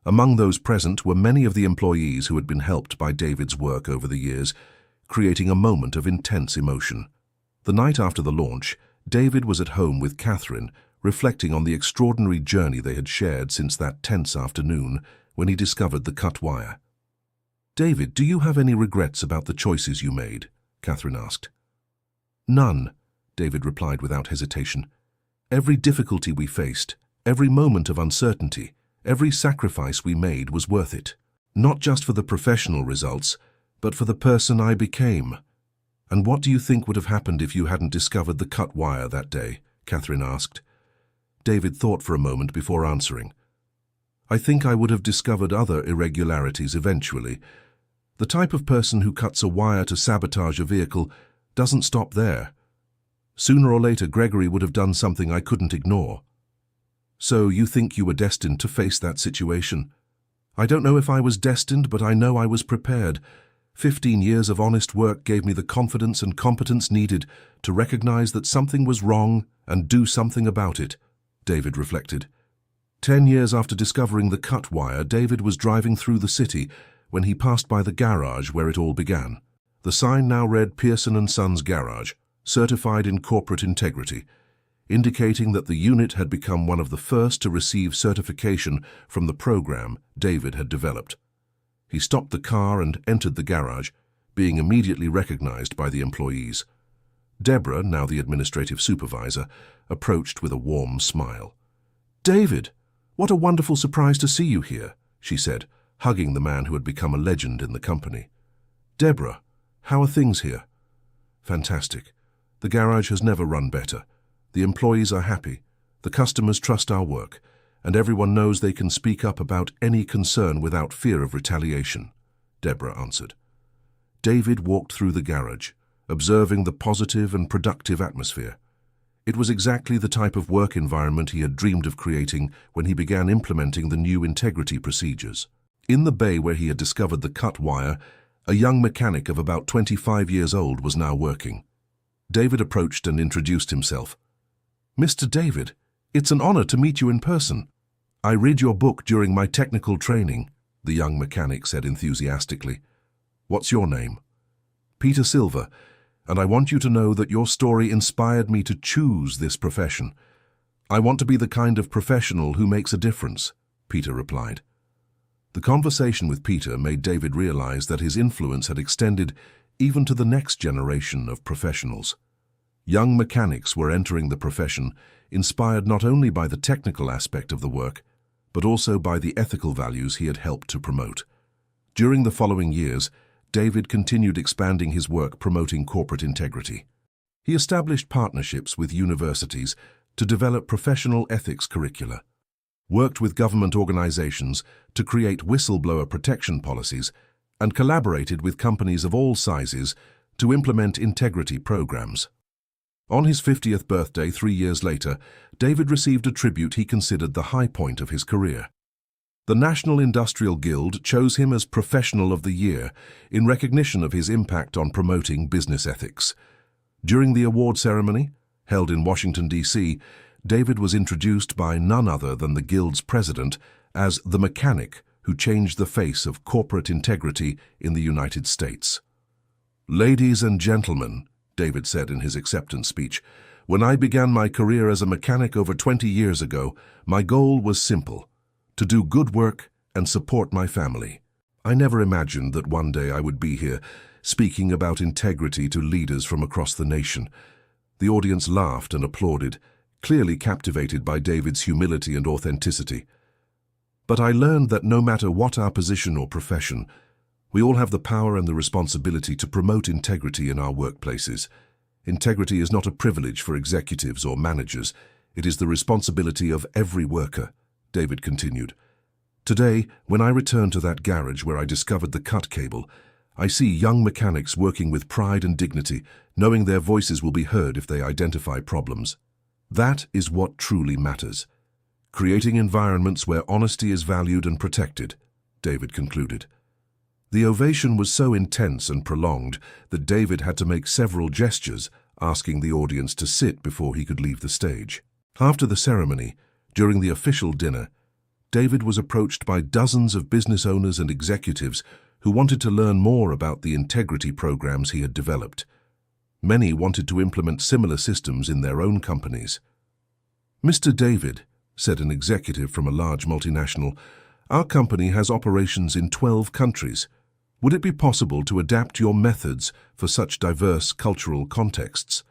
Among those present were many of the employees who had been helped by David's work over the years, creating a moment of intense emotion. The night after the launch, David was at home with Catherine, reflecting on the extraordinary journey they had shared since that tense afternoon when he discovered the cut wire. "David, do you have any regrets about the choices you made?" Catherine asked. "None," David replied without hesitation. "Every difficulty we faced, every moment of uncertainty, every sacrifice we made was worth it. Not just for the professional results, but for the person I became." "And what do you think would have happened if you hadn't discovered the cut wire that day?" Catherine asked. David thought for a moment before answering. "I think I would have discovered other irregularities eventually. The type of person who cuts a wire to sabotage a vehicle doesn't stop there. Sooner or later, Gregory would have done something I couldn't ignore." "So you think you were destined to face that situation?" "I don't know if I was destined, but I know I was prepared. 15 years of honest work gave me the confidence and competence needed to recognize that something was wrong and do something about it," David reflected. 10 years after discovering the cut wire, David was driving through the city when he passed by the garage where it all began. The sign now read Pearson & Sons Garage, certified in corporate integrity, indicating that the unit had become one of the first to receive certification from the program David had developed. He stopped the car and entered the garage, being immediately recognized by the employees. Deborah, now the administrative supervisor, approached with a warm smile. "David, what a wonderful surprise to see you here," she said, hugging the man who had become a legend in the company. "Deborah, how are things here?" "Fantastic. The garage has never run better. The employees are happy, the customers trust our work, and everyone knows they can speak up about any concern without fear of retaliation," Deborah answered. David walked through the garage, observing the positive and productive atmosphere. It was exactly the type of work environment he had dreamed of creating when he began implementing the new integrity procedures. In the bay where he had discovered the cut wire, a young mechanic of about 25 years old was now working. David approached and introduced himself. "Mr. David, it's an honor to meet you in person. I read your book during my technical training," the young mechanic said enthusiastically. "What's your name?" "Peter Silver, and I want you to know that your story inspired me to choose this profession. I want to be the kind of professional who makes a difference," Peter replied. The conversation with Peter made David realize that his influence had extended even to the next generation of professionals. Young mechanics were entering the profession, inspired not only by the technical aspect of the work, but also by the ethical values he had helped to promote. During the following years, David continued expanding his work promoting corporate integrity. He established partnerships with universities to develop professional ethics curricula, worked with government organizations to create whistleblower protection policies, and collaborated with companies of all sizes to implement integrity programs. On his 50th birthday 3 years later, David received a tribute he considered the high point of his career. The National Industrial Guild chose him as Professional of the Year in recognition of his impact on promoting business ethics. During the award ceremony, held in Washington, D.C., David was introduced by none other than the Guild's president as the mechanic who changed the face of corporate integrity in the United States. "Ladies and gentlemen," David said in his acceptance speech, "when I began my career as a mechanic over 20 years ago, my goal was simple: to do good work and support my family. I never imagined that one day I would be here, speaking about integrity to leaders from across the nation." The audience laughed and applauded, clearly captivated by David's humility and authenticity. "But I learned that no matter what our position or profession, we all have the power and the responsibility to promote integrity in our workplaces. Integrity is not a privilege for executives or managers. It is the responsibility of every worker," David continued. "Today, when I return to that garage where I discovered the cut cable, I see young mechanics working with pride and dignity, knowing their voices will be heard if they identify problems. That is what truly matters. Creating environments where honesty is valued and protected," David concluded. The ovation was so intense and prolonged that David had to make several gestures, asking the audience to sit before he could leave the stage. After the ceremony, during the official dinner, David was approached by dozens of business owners and executives who wanted to learn more about the integrity programs he had developed. Many wanted to implement similar systems in their own companies. "Mr. David," said an executive from a large multinational, "our company has operations in 12 countries. Would it be possible to adapt your methods for such diverse cultural contexts?"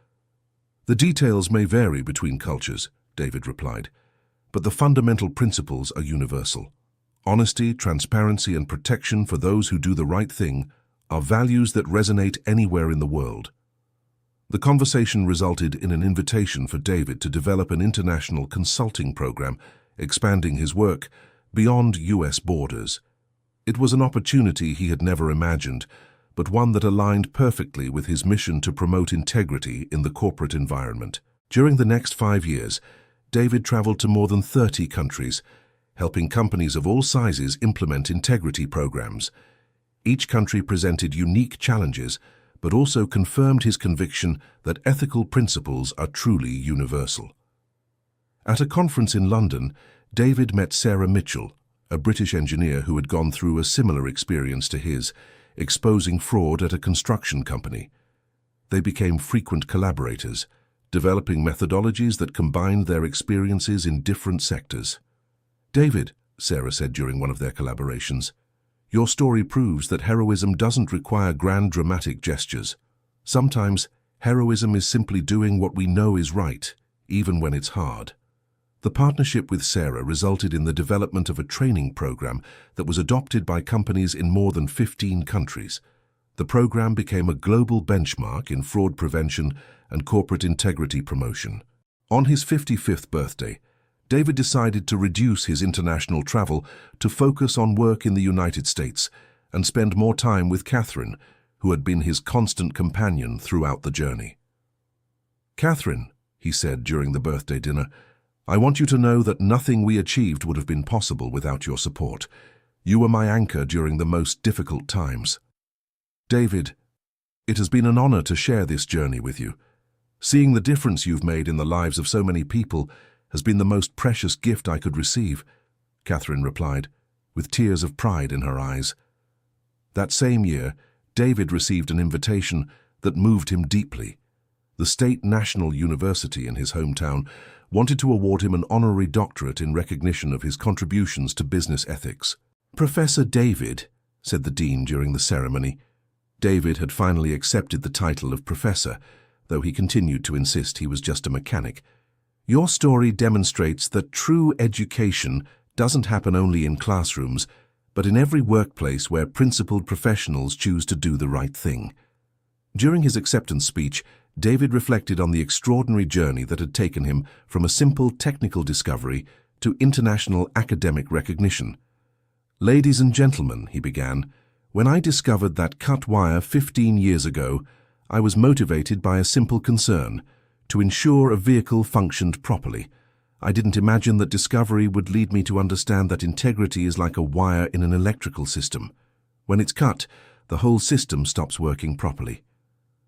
"The details may vary between cultures," David replied, "but the fundamental principles are universal. Honesty, transparency, and protection for those who do the right thing are values that resonate anywhere in the world." The conversation resulted in an invitation for David to develop an international consulting program, expanding his work beyond U.S. borders. It was an opportunity he had never imagined, but one that aligned perfectly with his mission to promote integrity in the corporate environment. During the next 5 years, David traveled to more than 30 countries, helping companies of all sizes implement integrity programs. Each country presented unique challenges, but also confirmed his conviction that ethical principles are truly universal. At a conference in London, David met Sarah Mitchell, a British engineer who had gone through a similar experience to his, exposing fraud at a construction company. they became frequent collaborators, developing methodologies that combined their experiences in different sectors. "David," Sarah said during one of their collaborations, "your story proves that heroism doesn't require grand dramatic gestures. Sometimes, heroism is simply doing what we know is right, even when it's hard." The partnership with Sarah resulted in the development of a training program that was adopted by companies in more than 15 countries. The program became a global benchmark in fraud prevention and corporate integrity promotion. On his 55th birthday, David decided to reduce his international travel to focus on work in the United States and spend more time with Catherine, who had been his constant companion throughout the journey. "Catherine," he said during the birthday dinner, "I want you to know that nothing we achieved would have been possible without your support. You were my anchor during the most difficult times." "David, it has been an honor to share this journey with you. Seeing the difference you've made in the lives of so many people has been the most precious gift I could receive," Catherine replied, with tears of pride in her eyes. That same year, David received an invitation that moved him deeply. The State National University in his hometown wanted to award him an honorary doctorate in recognition of his contributions to business ethics. "Professor David," said the dean during the ceremony. David had finally accepted the title of professor, though he continued to insist he was just a mechanic. "Your story demonstrates that true education doesn't happen only in classrooms, but in every workplace where principled professionals choose to do the right thing." During his acceptance speech, David reflected on the extraordinary journey that had taken him from a simple technical discovery to international academic recognition. "Ladies and gentlemen," he began, "when I discovered that cut wire 15 years ago, I was motivated by a simple concern: to ensure a vehicle functioned properly. I didn't imagine that discovery would lead me to understand that integrity is like a wire in an electrical system. When it's cut, the whole system stops working properly."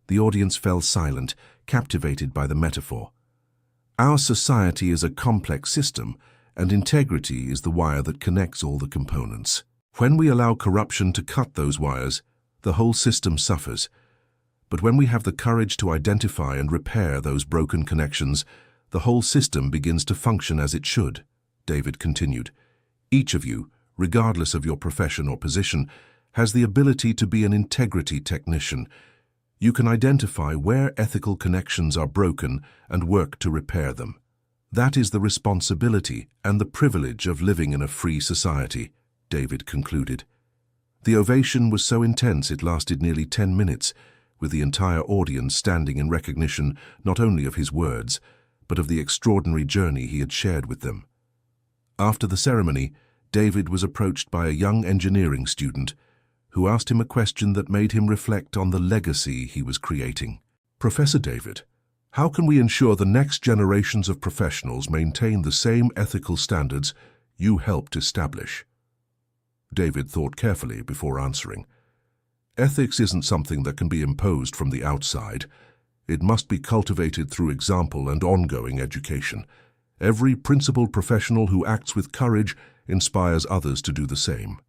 The audience fell silent, captivated by the metaphor. Our society is a complex system, and integrity is the wire that connects all the components. When we allow corruption to cut those wires, the whole system suffers. But when we have the courage to identify and repair those broken connections, the whole system begins to function as it should, David continued. "Each of you, regardless of your profession or position, has the ability to be an integrity technician. You can identify where ethical connections are broken and work to repair them. That is the responsibility and the privilege of living in a free society," David concluded. The ovation was so intense it lasted nearly 10 minutes, with the entire audience standing in recognition not only of his words, but of the extraordinary journey he had shared with them. After the ceremony, David was approached by a young engineering student who asked him a question that made him reflect on the legacy he was creating. "Professor David, how can we ensure the next generations of professionals maintain the same ethical standards you helped establish?" David thought carefully before answering. "Ethics isn't something that can be imposed from the outside. It must be cultivated through example and ongoing education. Every principled professional who acts with courage inspires others to do the same.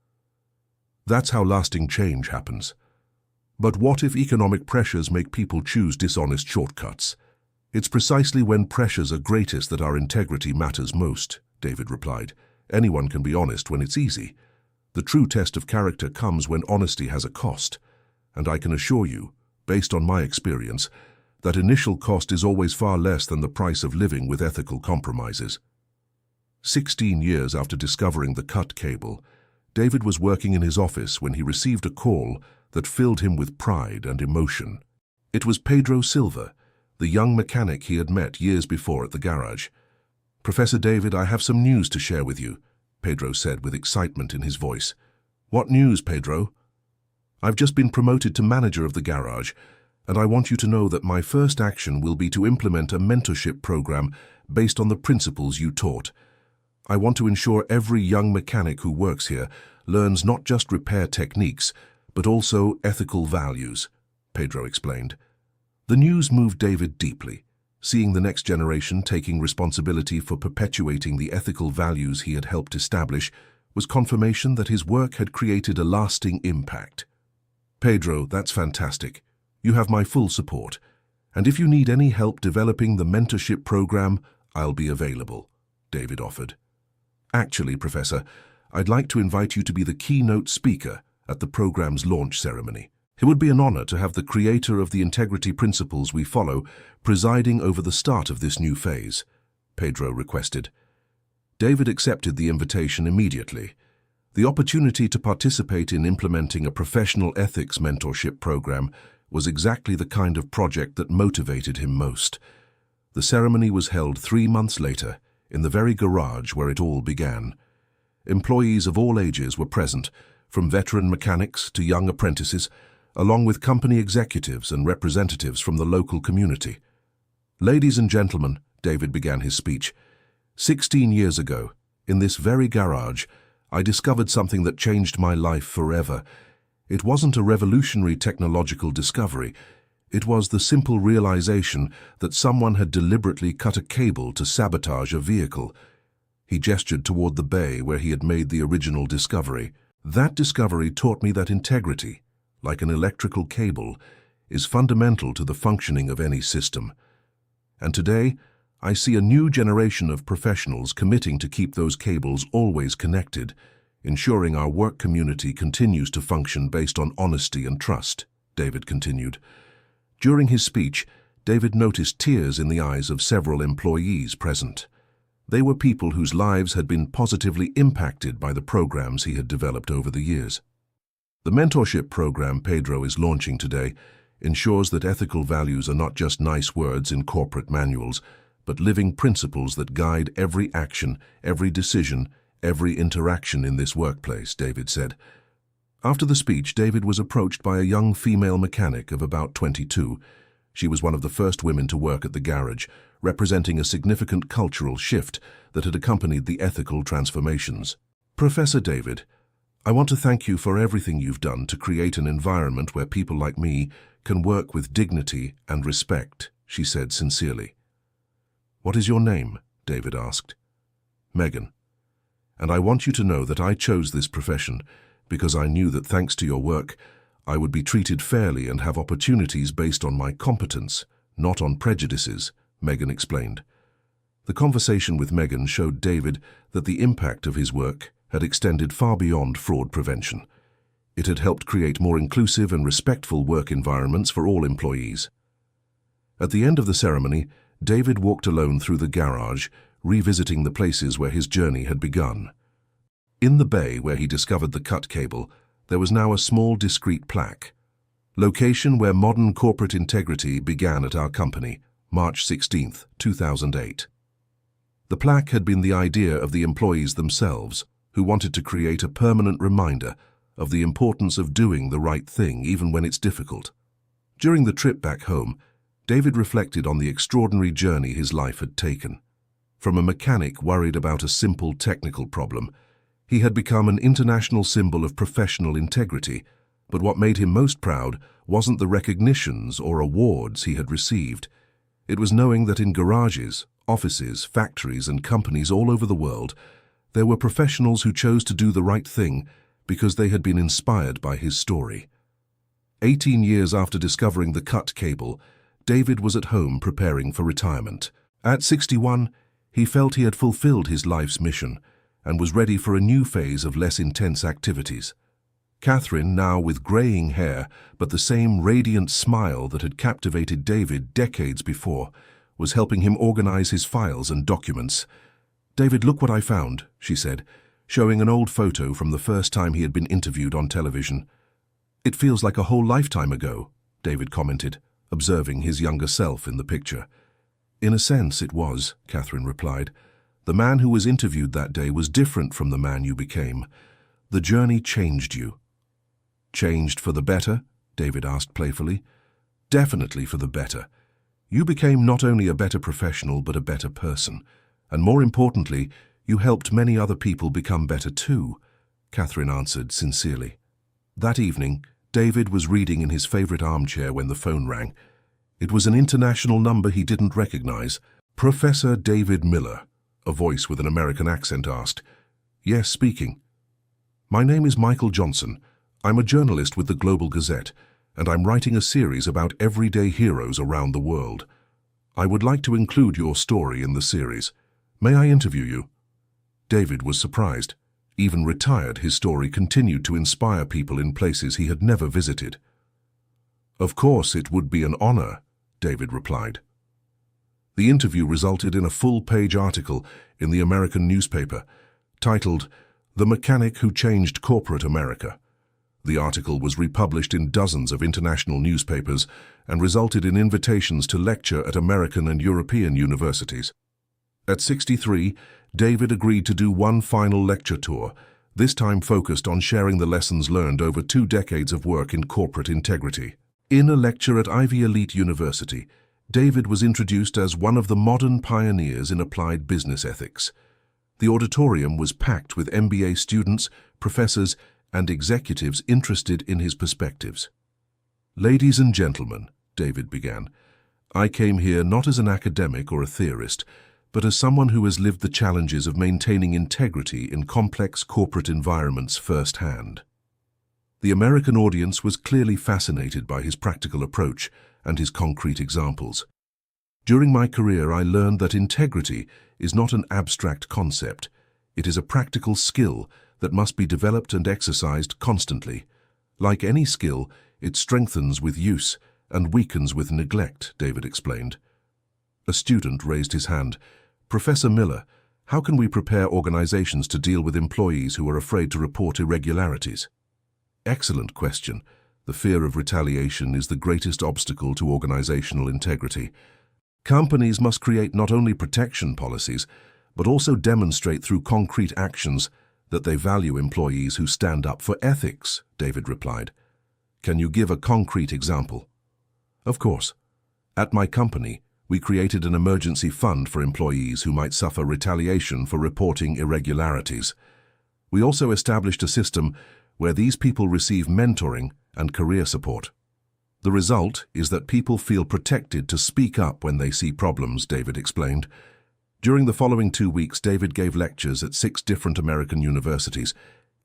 That's how lasting change happens. But what if economic pressures make people choose dishonest shortcuts? It's precisely when pressures are greatest that our integrity matters most," David replied. "Anyone can be honest when it's easy. The true test of character comes when honesty has a cost, and I can assure you, based on my experience, that initial cost is always far less than the price of living with ethical compromises." 16 years after discovering the cut cable, David was working in his office when he received a call that filled him with pride and emotion. It was Pedro Silva, the young mechanic he had met years before at the garage. "Professor David, I have some news to share with you," Pedro said with excitement in his voice. "What news, Pedro?" "I've just been promoted to manager of the garage, and I want you to know that my first action will be to implement a mentorship program based on the principles you taught. I want to ensure every young mechanic who works here learns not just repair techniques, but also ethical values," Pedro explained. The news moved David deeply. Seeing the next generation taking responsibility for perpetuating the ethical values he had helped establish was confirmation that his work had created a lasting impact. "Pedro, that's fantastic. You have my full support. And if you need any help developing the mentorship program, I'll be available, David offered. Actually, Professor, I'd like to invite you to be the keynote speaker at the program's launch ceremony. It would be an honor to have the creator of the integrity principles we follow presiding over the start of this new phase, Pedro requested. David accepted the invitation immediately. The opportunity to participate in implementing a professional ethics mentorship program was exactly the kind of project that motivated him most. The ceremony was held 3 months later, in the very garage where it all began. Employees of all ages were present, from veteran mechanics to young apprentices, along with company executives and representatives from the local community. Ladies and gentlemen, David began his speech, 16 years ago, in this very garage, I discovered something that changed my life forever. It wasn't a revolutionary technological discovery. It was the simple realization that someone had deliberately cut a cable to sabotage a vehicle. He gestured toward the bay where he had made the original discovery. That discovery taught me that integrity, like an electrical cable, is fundamental to the functioning of any system. And today, I see a new generation of professionals committing to keep those cables always connected, ensuring our work community continues to function based on honesty and trust, David continued. During his speech, David noticed tears in the eyes of several employees present. They were people whose lives had been positively impacted by the programs he had developed over the years. The mentorship program Pedro is launching today ensures that ethical values are not just nice words in corporate manuals, but living principles that guide every action, every decision, every interaction in this workplace, David said. After the speech, David was approached by a young female mechanic of about 22. She was one of the first women to work at the garage, representing a significant cultural shift that had accompanied the ethical transformations. Professor David, I want to thank you for everything you've done to create an environment where people like me can work with dignity and respect, she said sincerely. What is your name? David asked. Megan. And I want you to know that I chose this profession because I knew that thanks to your work, I would be treated fairly and have opportunities based on my competence, not on prejudices, Megan explained. The conversation with Megan showed David that the impact of his work had extended far beyond fraud prevention. It had helped create more inclusive and respectful work environments for all employees. At the end of the ceremony, David walked alone through the garage, revisiting the places where his journey had begun. In the bay where he discovered the cut cable, there was now a small discreet plaque. Location where modern corporate integrity began at our company, March 16, 2008. The plaque had been the idea of the employees themselves, who wanted to create a permanent reminder of the importance of doing the right thing even when it's difficult. During the trip back home, David reflected on the extraordinary journey his life had taken. From a mechanic worried about a simple technical problem, he had become an international symbol of professional integrity, but what made him most proud wasn't the recognitions or awards he had received. It was knowing that in garages, offices, factories, and companies all over the world, there were professionals who chose to do the right thing because they had been inspired by his story. 18 years after discovering the cut cable, David was at home preparing for retirement. At 61, he felt he had fulfilled his life's mission and was ready for a new phase of less intense activities. Catherine, now with graying hair but the same radiant smile that had captivated David decades before, was helping him organize his files and documents. "David, look what I found," she said, showing an old photo from the first time he had been interviewed on television. "It feels like a whole lifetime ago," David commented, observing his younger self in the picture. "In a sense, it was," Catherine replied. "The man who was interviewed that day was different from the man you became. The journey changed you." "Changed for the better?" David asked playfully. "Definitely for the better. You became not only a better professional but a better person. And more importantly, you helped many other people become better too," Catherine answered sincerely. That evening, David was reading in his favorite armchair when the phone rang. It was an international number he didn't recognize. "Professor David Miller," a voice with an American accent asked. "Yes, speaking." "My name is Michael Johnson. I'm a journalist with the Global Gazette. and I'm writing a series about everyday heroes around the world. I would like to include your story in the series. May I interview you?" David was surprised. Even retired, his story continued to inspire people in places he had never visited. "Of course, it would be an honor," David replied. The interview resulted in a full-page article in the American newspaper titled "The Mechanic Who Changed Corporate America." The article was republished in dozens of international newspapers and resulted in invitations to lecture at American and European universities. At 63, David agreed to do one final lecture tour, this time focused on sharing the lessons learned over 2 decades of work in corporate integrity. In a lecture at Ivy Elite University, David was introduced as one of the modern pioneers in applied business ethics. The auditorium was packed with MBA students, professors, and executives interested in his perspectives. "Ladies and gentlemen," David began, "I came here not as an academic or a theorist, but as someone who has lived the challenges of maintaining integrity in complex corporate environments firsthand." The American audience was clearly fascinated by his practical approach and his concrete examples. "During my career, I learned that integrity is not an abstract concept. It is a practical skill that must be developed and exercised constantly. Like any skill, it strengthens with use and weakens with neglect," David explained. A student raised his hand. "Professor Miller, how can we prepare organizations to deal with employees who are afraid to report irregularities?" Excellent question. The fear of retaliation is the greatest obstacle to organizational integrity. Companies must create not only protection policies, but also demonstrate through concrete actions that they value employees who stand up for ethics, David replied. "Can you give a concrete example?" "Of course. At my company, we created an emergency fund for employees who might suffer retaliation for reporting irregularities. We also established a system where these people receive mentoring and career support. The result is that people feel protected to speak up when they see problems," David explained. During the following 2 weeks, David gave lectures at 6 different American universities.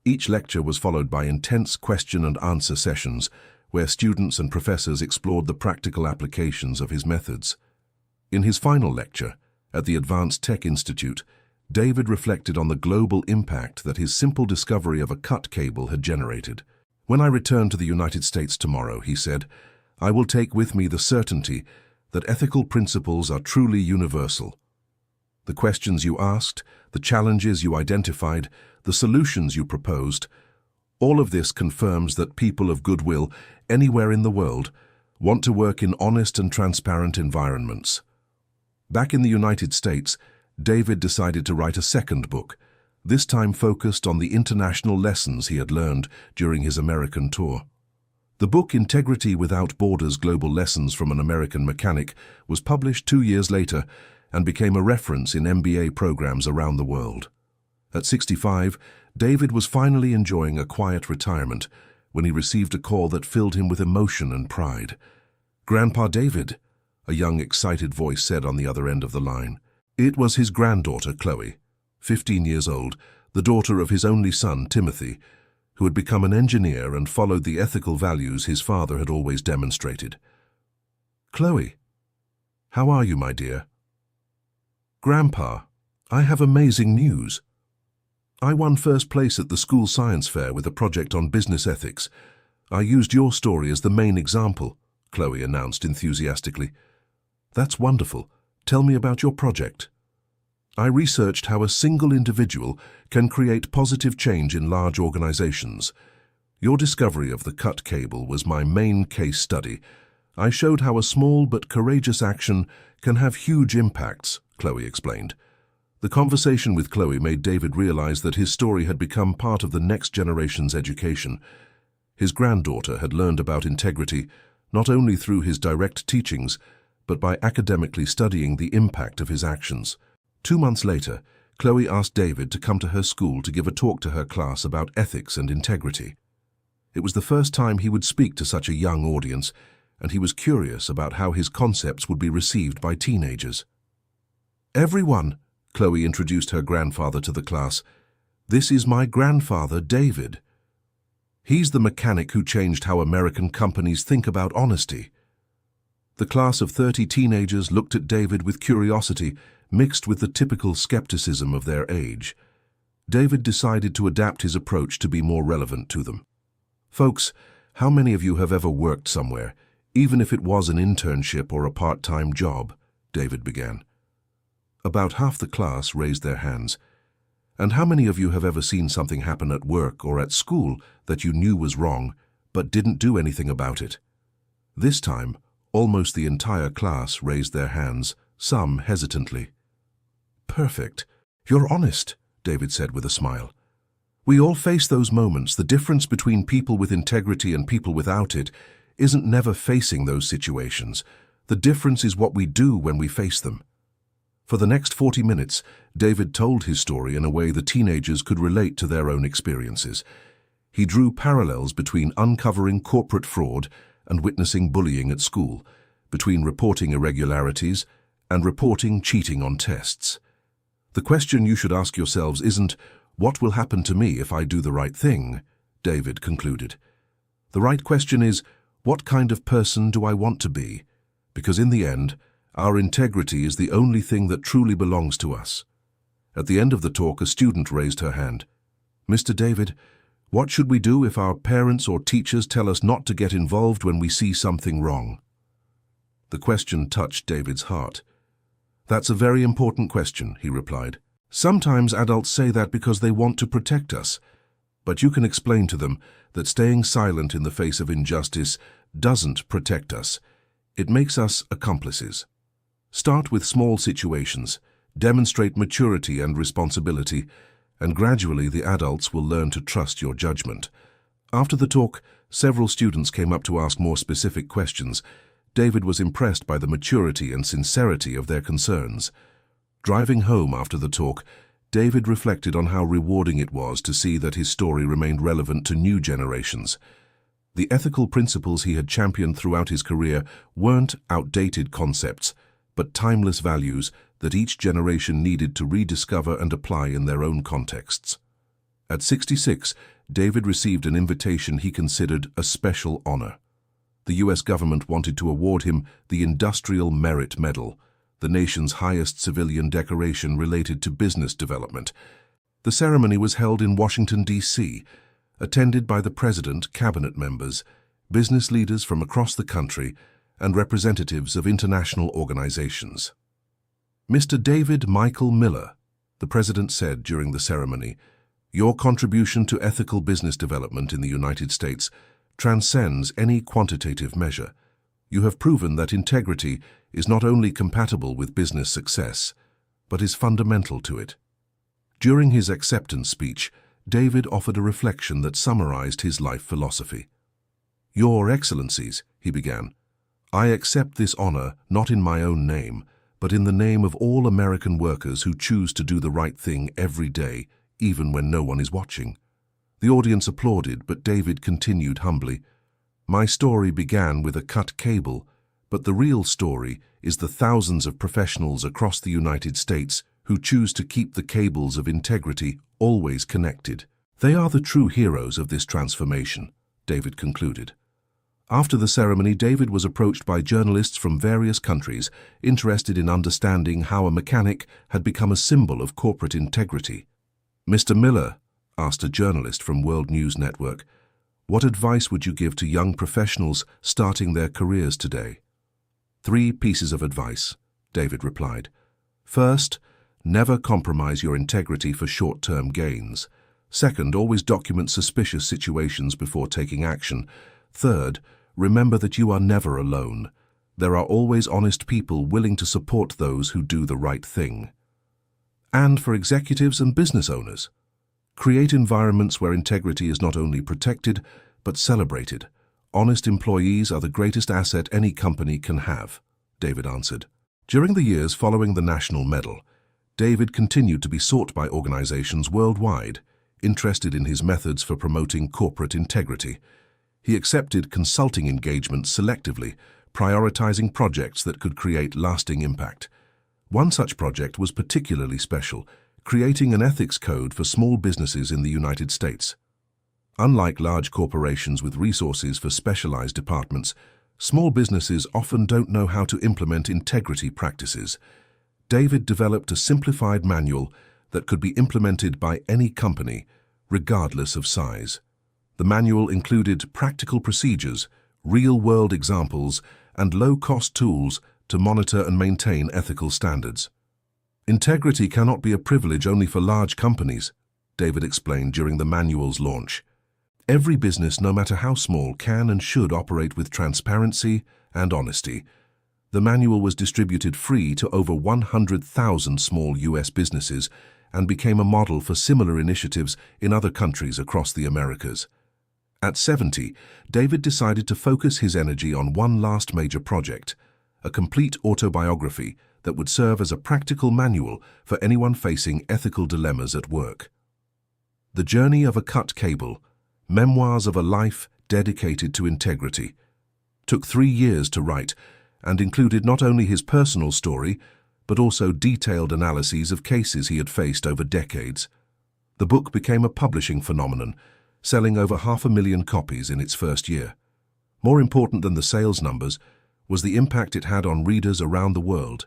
Each lecture was followed by intense question and answer sessions, where students and professors explored the practical applications of his methods. In his final lecture, at the Advanced Tech Institute, David reflected on the global impact that his simple discovery of a cut cable had generated. "When I return to the United States tomorrow," he said, "I will take with me the certainty that ethical principles are truly universal. The questions you asked, the challenges you identified, the solutions you proposed, all of this confirms that people of goodwill anywhere in the world want to work in honest and transparent environments." Back in the United States, David decided to write a second book, this time focused on the international lessons he had learned during his American tour. The book Integrity Without Borders: Global Lessons from an American Mechanic was published 2 years later and became a reference in MBA programs around the world. At 65, David was finally enjoying a quiet retirement when he received a call that filled him with emotion and pride. "Grandpa David," a young, excited voice said on the other end of the line. It was his granddaughter, Chloe, 15 years old, the daughter of his only son, Timothy, who had become an engineer and followed the ethical values his father had always demonstrated. "Chloe, how are you, my dear?" "Grandpa, I have amazing news. I won first place at the school science fair with a project on business ethics. I used your story as the main example," Chloe announced enthusiastically. "That's wonderful. Tell me about your project." "I researched how a single individual can create positive change in large organizations. Your discovery of the cut cable was my main case study. I showed how a small but courageous action can have huge impacts," Chloe explained. The conversation with Chloe made David realize that his story had become part of the next generation's education. His granddaughter had learned about integrity not only through his direct teachings, but by academically studying the impact of his actions. 2 months later, Chloe asked David to come to her school to give a talk to her class about ethics and integrity. It was the first time he would speak to such a young audience, and he was curious about how his concepts would be received by teenagers. "Everyone," Chloe introduced her grandfather to the class, "this is my grandfather, David." He's the mechanic who changed how American companies think about honesty. The class of 30 teenagers looked at David with curiosity, mixed with the typical skepticism of their age. David decided to adapt his approach to be more relevant to them. Folks, how many of you have ever worked somewhere, even if it was an internship or a part-time job? David began. About half the class raised their hands. And how many of you have ever seen something happen at work or at school that you knew was wrong, but didn't do anything about it? This time, almost the entire class raised their hands, some hesitantly. Perfect. You're honest, David said with a smile. We all face those moments. The difference between people with integrity and people without it isn't never facing those situations. The difference is what we do when we face them. For the next 40 minutes, David told his story in a way the teenagers could relate to their own experiences. He drew parallels between uncovering corporate fraud and witnessing bullying at school, between reporting irregularities and reporting cheating on tests. The question you should ask yourselves isn't, "What will happen to me if I do the right thing?" David concluded. The right question is, "What kind of person do I want to be?" Because in the end, our integrity is the only thing that truly belongs to us. At the end of the talk, a student raised her hand. "Mr. David, what should we do if our parents or teachers tell us not to get involved when we see something wrong?" The question touched David's heart. "That's a very important question," he replied. "Sometimes adults say that because they want to protect us. But you can explain to them that staying silent in the face of injustice doesn't protect us. It makes us accomplices. Start with small situations, demonstrate maturity and responsibility, and gradually the adults will learn to trust your judgment." After the talk, several students came up to ask more specific questions. David was impressed by the maturity and sincerity of their concerns. Driving home after the talk, David reflected on how rewarding it was to see that his story remained relevant to new generations. The ethical principles he had championed throughout his career weren't outdated concepts, but timeless values that each generation needed to rediscover and apply in their own contexts. At 66, David received an invitation he considered a special honor. The U.S. government wanted to award him the Industrial Merit Medal, the nation's highest civilian decoration related to business development. The ceremony was held in Washington, D.C., attended by the president, cabinet members, business leaders from across the country, and representatives of international organizations. "Mr. David Michael Miller," the president said during the ceremony, "your contribution to ethical business development in the United States transcends any quantitative measure. You have proven that integrity is not only compatible with business success, but is fundamental to it." During his acceptance speech, David offered a reflection that summarized his life philosophy. "Your Excellencies," he began, "I accept this honor not in my own name, but in the name of all American workers who choose to do the right thing every day, even when no one is watching." The audience applauded, but David continued humbly, "My story began with a cut cable, but the real story is the thousands of professionals across the United States who choose to keep the cables of integrity always connected. They are the true heroes of this transformation," David concluded. After the ceremony, David was approached by journalists from various countries interested in understanding how a mechanic had become a symbol of corporate integrity. "Mr. Miller," asked a journalist from World News Network, "what advice would you give to young professionals starting their careers today?" "3 pieces of advice," David replied. "First, never compromise your integrity for short-term gains. Second, always document suspicious situations before taking action. Third, remember that you are never alone. There are always honest people willing to support those who do the right thing." And for executives and business owners, create environments where integrity is not only protected, but celebrated. "Honest employees are the greatest asset any company can have," David answered. During the years following the National Medal, David continued to be sought by organizations worldwide, interested in his methods for promoting corporate integrity. He accepted consulting engagements selectively, prioritizing projects that could create lasting impact. One such project was particularly special, creating an ethics code for small businesses in the United States. Unlike large corporations with resources for specialized departments, small businesses often don't know how to implement integrity practices. David developed a simplified manual that could be implemented by any company, regardless of size. The manual included practical procedures, real-world examples, and low-cost tools to monitor and maintain ethical standards. Integrity cannot be a privilege only for large companies, David explained during the manual's launch. Every business, no matter how small, can and should operate with transparency and honesty. The manual was distributed free to over 100,000 small U.S. businesses and became a model for similar initiatives in other countries across the Americas. At 70, David decided to focus his energy on one last major project, a complete autobiography that would serve as a practical manual for anyone facing ethical dilemmas at work. The Journey of a Cut Cable, Memoirs of a Life Dedicated to Integrity, took 3 years to write and included not only his personal story, but also detailed analyses of cases he had faced over decades. The book became a publishing phenomenon, selling over 500,000 copies in its first year. More important than the sales numbers was the impact it had on readers around the world.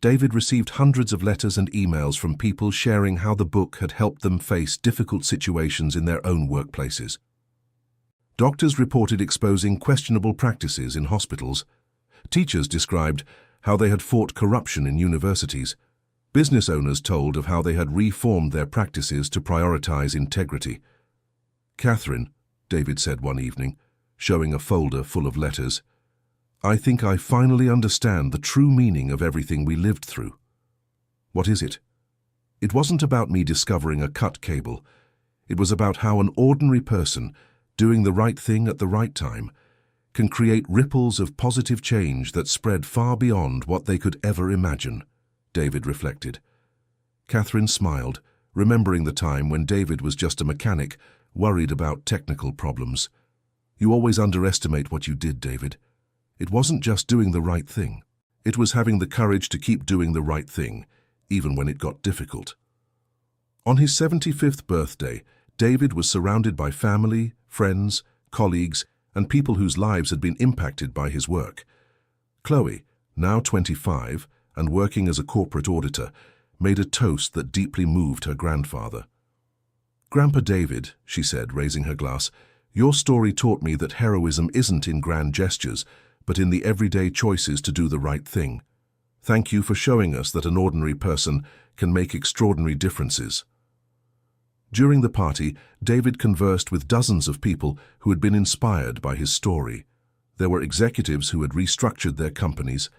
David received hundreds of letters and emails from people sharing how the book had helped them face difficult situations in their own workplaces. Doctors reported exposing questionable practices in hospitals. Teachers described how they had fought corruption in universities. Business owners told of how they had reformed their practices to prioritize integrity. "Catherine," David said one evening, showing a folder full of letters, "I think I finally understand the true meaning of everything we lived through." "What is it?" "It wasn't about me discovering a cut cable. It was about how an ordinary person, doing the right thing at the right time, can create ripples of positive change that spread far beyond what they could ever imagine," David reflected. Catherine smiled, remembering the time when David was just a mechanic, worried about technical problems. "You always underestimate what you did, David. It wasn't just doing the right thing. It was having the courage to keep doing the right thing, even when it got difficult." On his 75th birthday, David was surrounded by family, friends, colleagues, and people whose lives had been impacted by his work. Chloe, now 25 and working as a corporate auditor, made a toast that deeply moved her grandfather. "Grandpa David," she said, raising her glass, "your story taught me that heroism isn't in grand gestures, but in the everyday choices to do the right thing. Thank you for showing us that an ordinary person can make extraordinary differences." During the party, David conversed with dozens of people who had been inspired by his story. There were executives who had restructured their companies,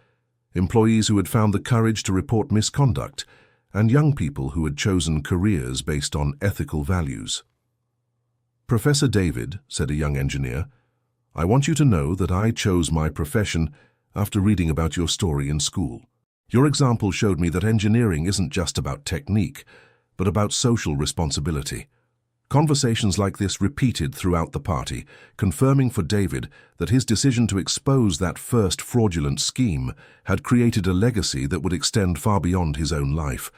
employees who had found the courage to report misconduct, and young people who had chosen careers based on ethical values. "Professor David," said a young engineer, "I want you to know that I chose my profession after reading about your story in school. Your example showed me that engineering isn't just about technique, but about social responsibility." Conversations like this repeated throughout the party, confirming for David that his decision to expose that first fraudulent scheme had created a legacy that would extend far beyond his own life.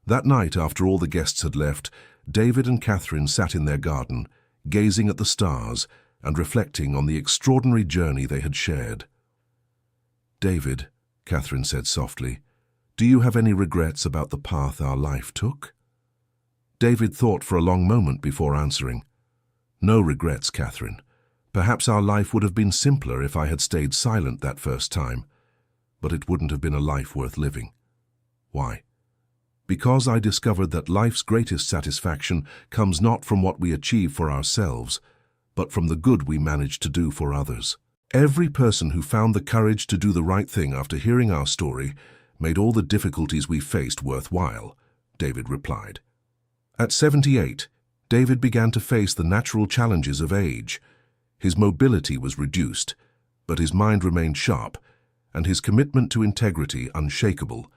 That night, after all the guests had left, David and Catherine sat in their garden, gazing at the stars and reflecting on the extraordinary journey they had shared. "David," Catherine said softly, "do you have any regrets about the path our life took?" David thought for a long moment before answering. "No regrets, Catherine. Perhaps our life would have been simpler if I had stayed silent that first time, but it wouldn't have been a life worth living." "Why?" "Because I discovered that life's greatest satisfaction comes not from what we achieve for ourselves, but from the good we manage to do for others." Every person who found the courage to do the right thing after hearing our story made all the difficulties we faced worthwhile, David replied. At 78, David began to face the natural challenges of age. His mobility was reduced, but his mind remained sharp, and his commitment to integrity unshakable.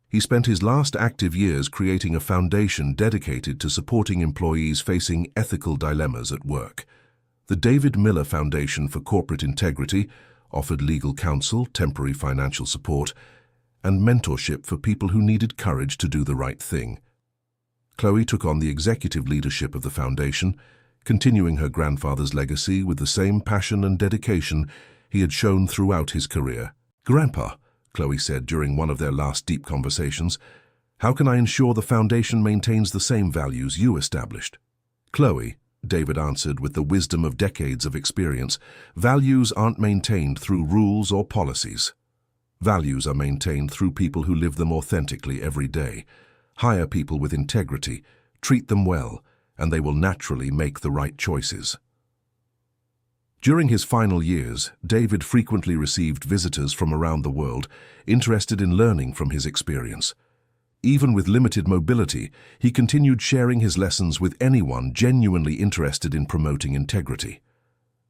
He spent his last active years creating a foundation dedicated to supporting employees facing ethical dilemmas at work. The David Miller Foundation for Corporate Integrity offered legal counsel, temporary financial support, and mentorship for people who needed courage to do the right thing. Chloe took on the executive leadership of the foundation, continuing her grandfather's legacy with the same passion and dedication he had shown throughout his career. "Grandpa," Chloe said during one of their last deep conversations, "how can I ensure the foundation maintains the same values you established?" "Chloe," David answered with the wisdom of decades of experience, "values aren't maintained through rules or policies. Values are maintained through people who live them authentically every day. Hire people with integrity, treat them well, and they will naturally make the right choices." During his final years, David frequently received visitors from around the world interested in learning from his experience. Even with limited mobility, he continued sharing his lessons with anyone genuinely interested in promoting integrity.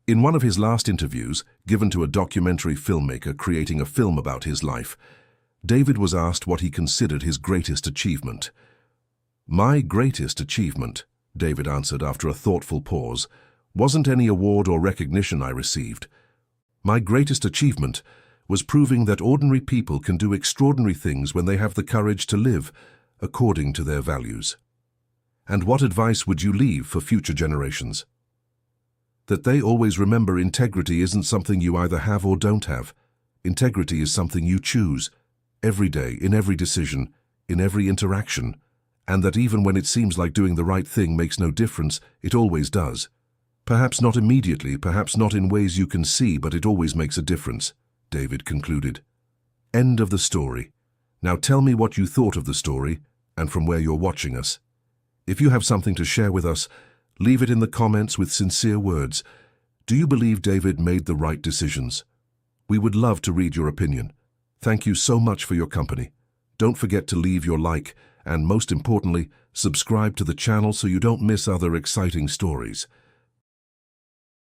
In one of his last interviews, given to a documentary filmmaker creating a film about his life, David was asked what he considered his greatest achievement. "My greatest achievement," David answered after a thoughtful pause, "wasn't any award or recognition I received. My greatest achievement was proving that ordinary people can do extraordinary things when they have the courage to live according to their values." "And what advice would you leave for future generations?" "That they always remember integrity isn't something you either have or don't have. Integrity is something you choose, every day, in every decision, in every interaction, and that even when it seems like doing the right thing makes no difference, it always does. Perhaps not immediately, perhaps not in ways you can see, but it always makes a difference," David concluded. End of the story. Now tell me what you thought of the story and from where you're watching us. If you have something to share with us, leave it in the comments with sincere words. Do you believe David made the right decisions? We would love to read your opinion. Thank you so much for your company. Don't forget to leave your like and, most importantly, subscribe to the channel so you don't miss other exciting stories.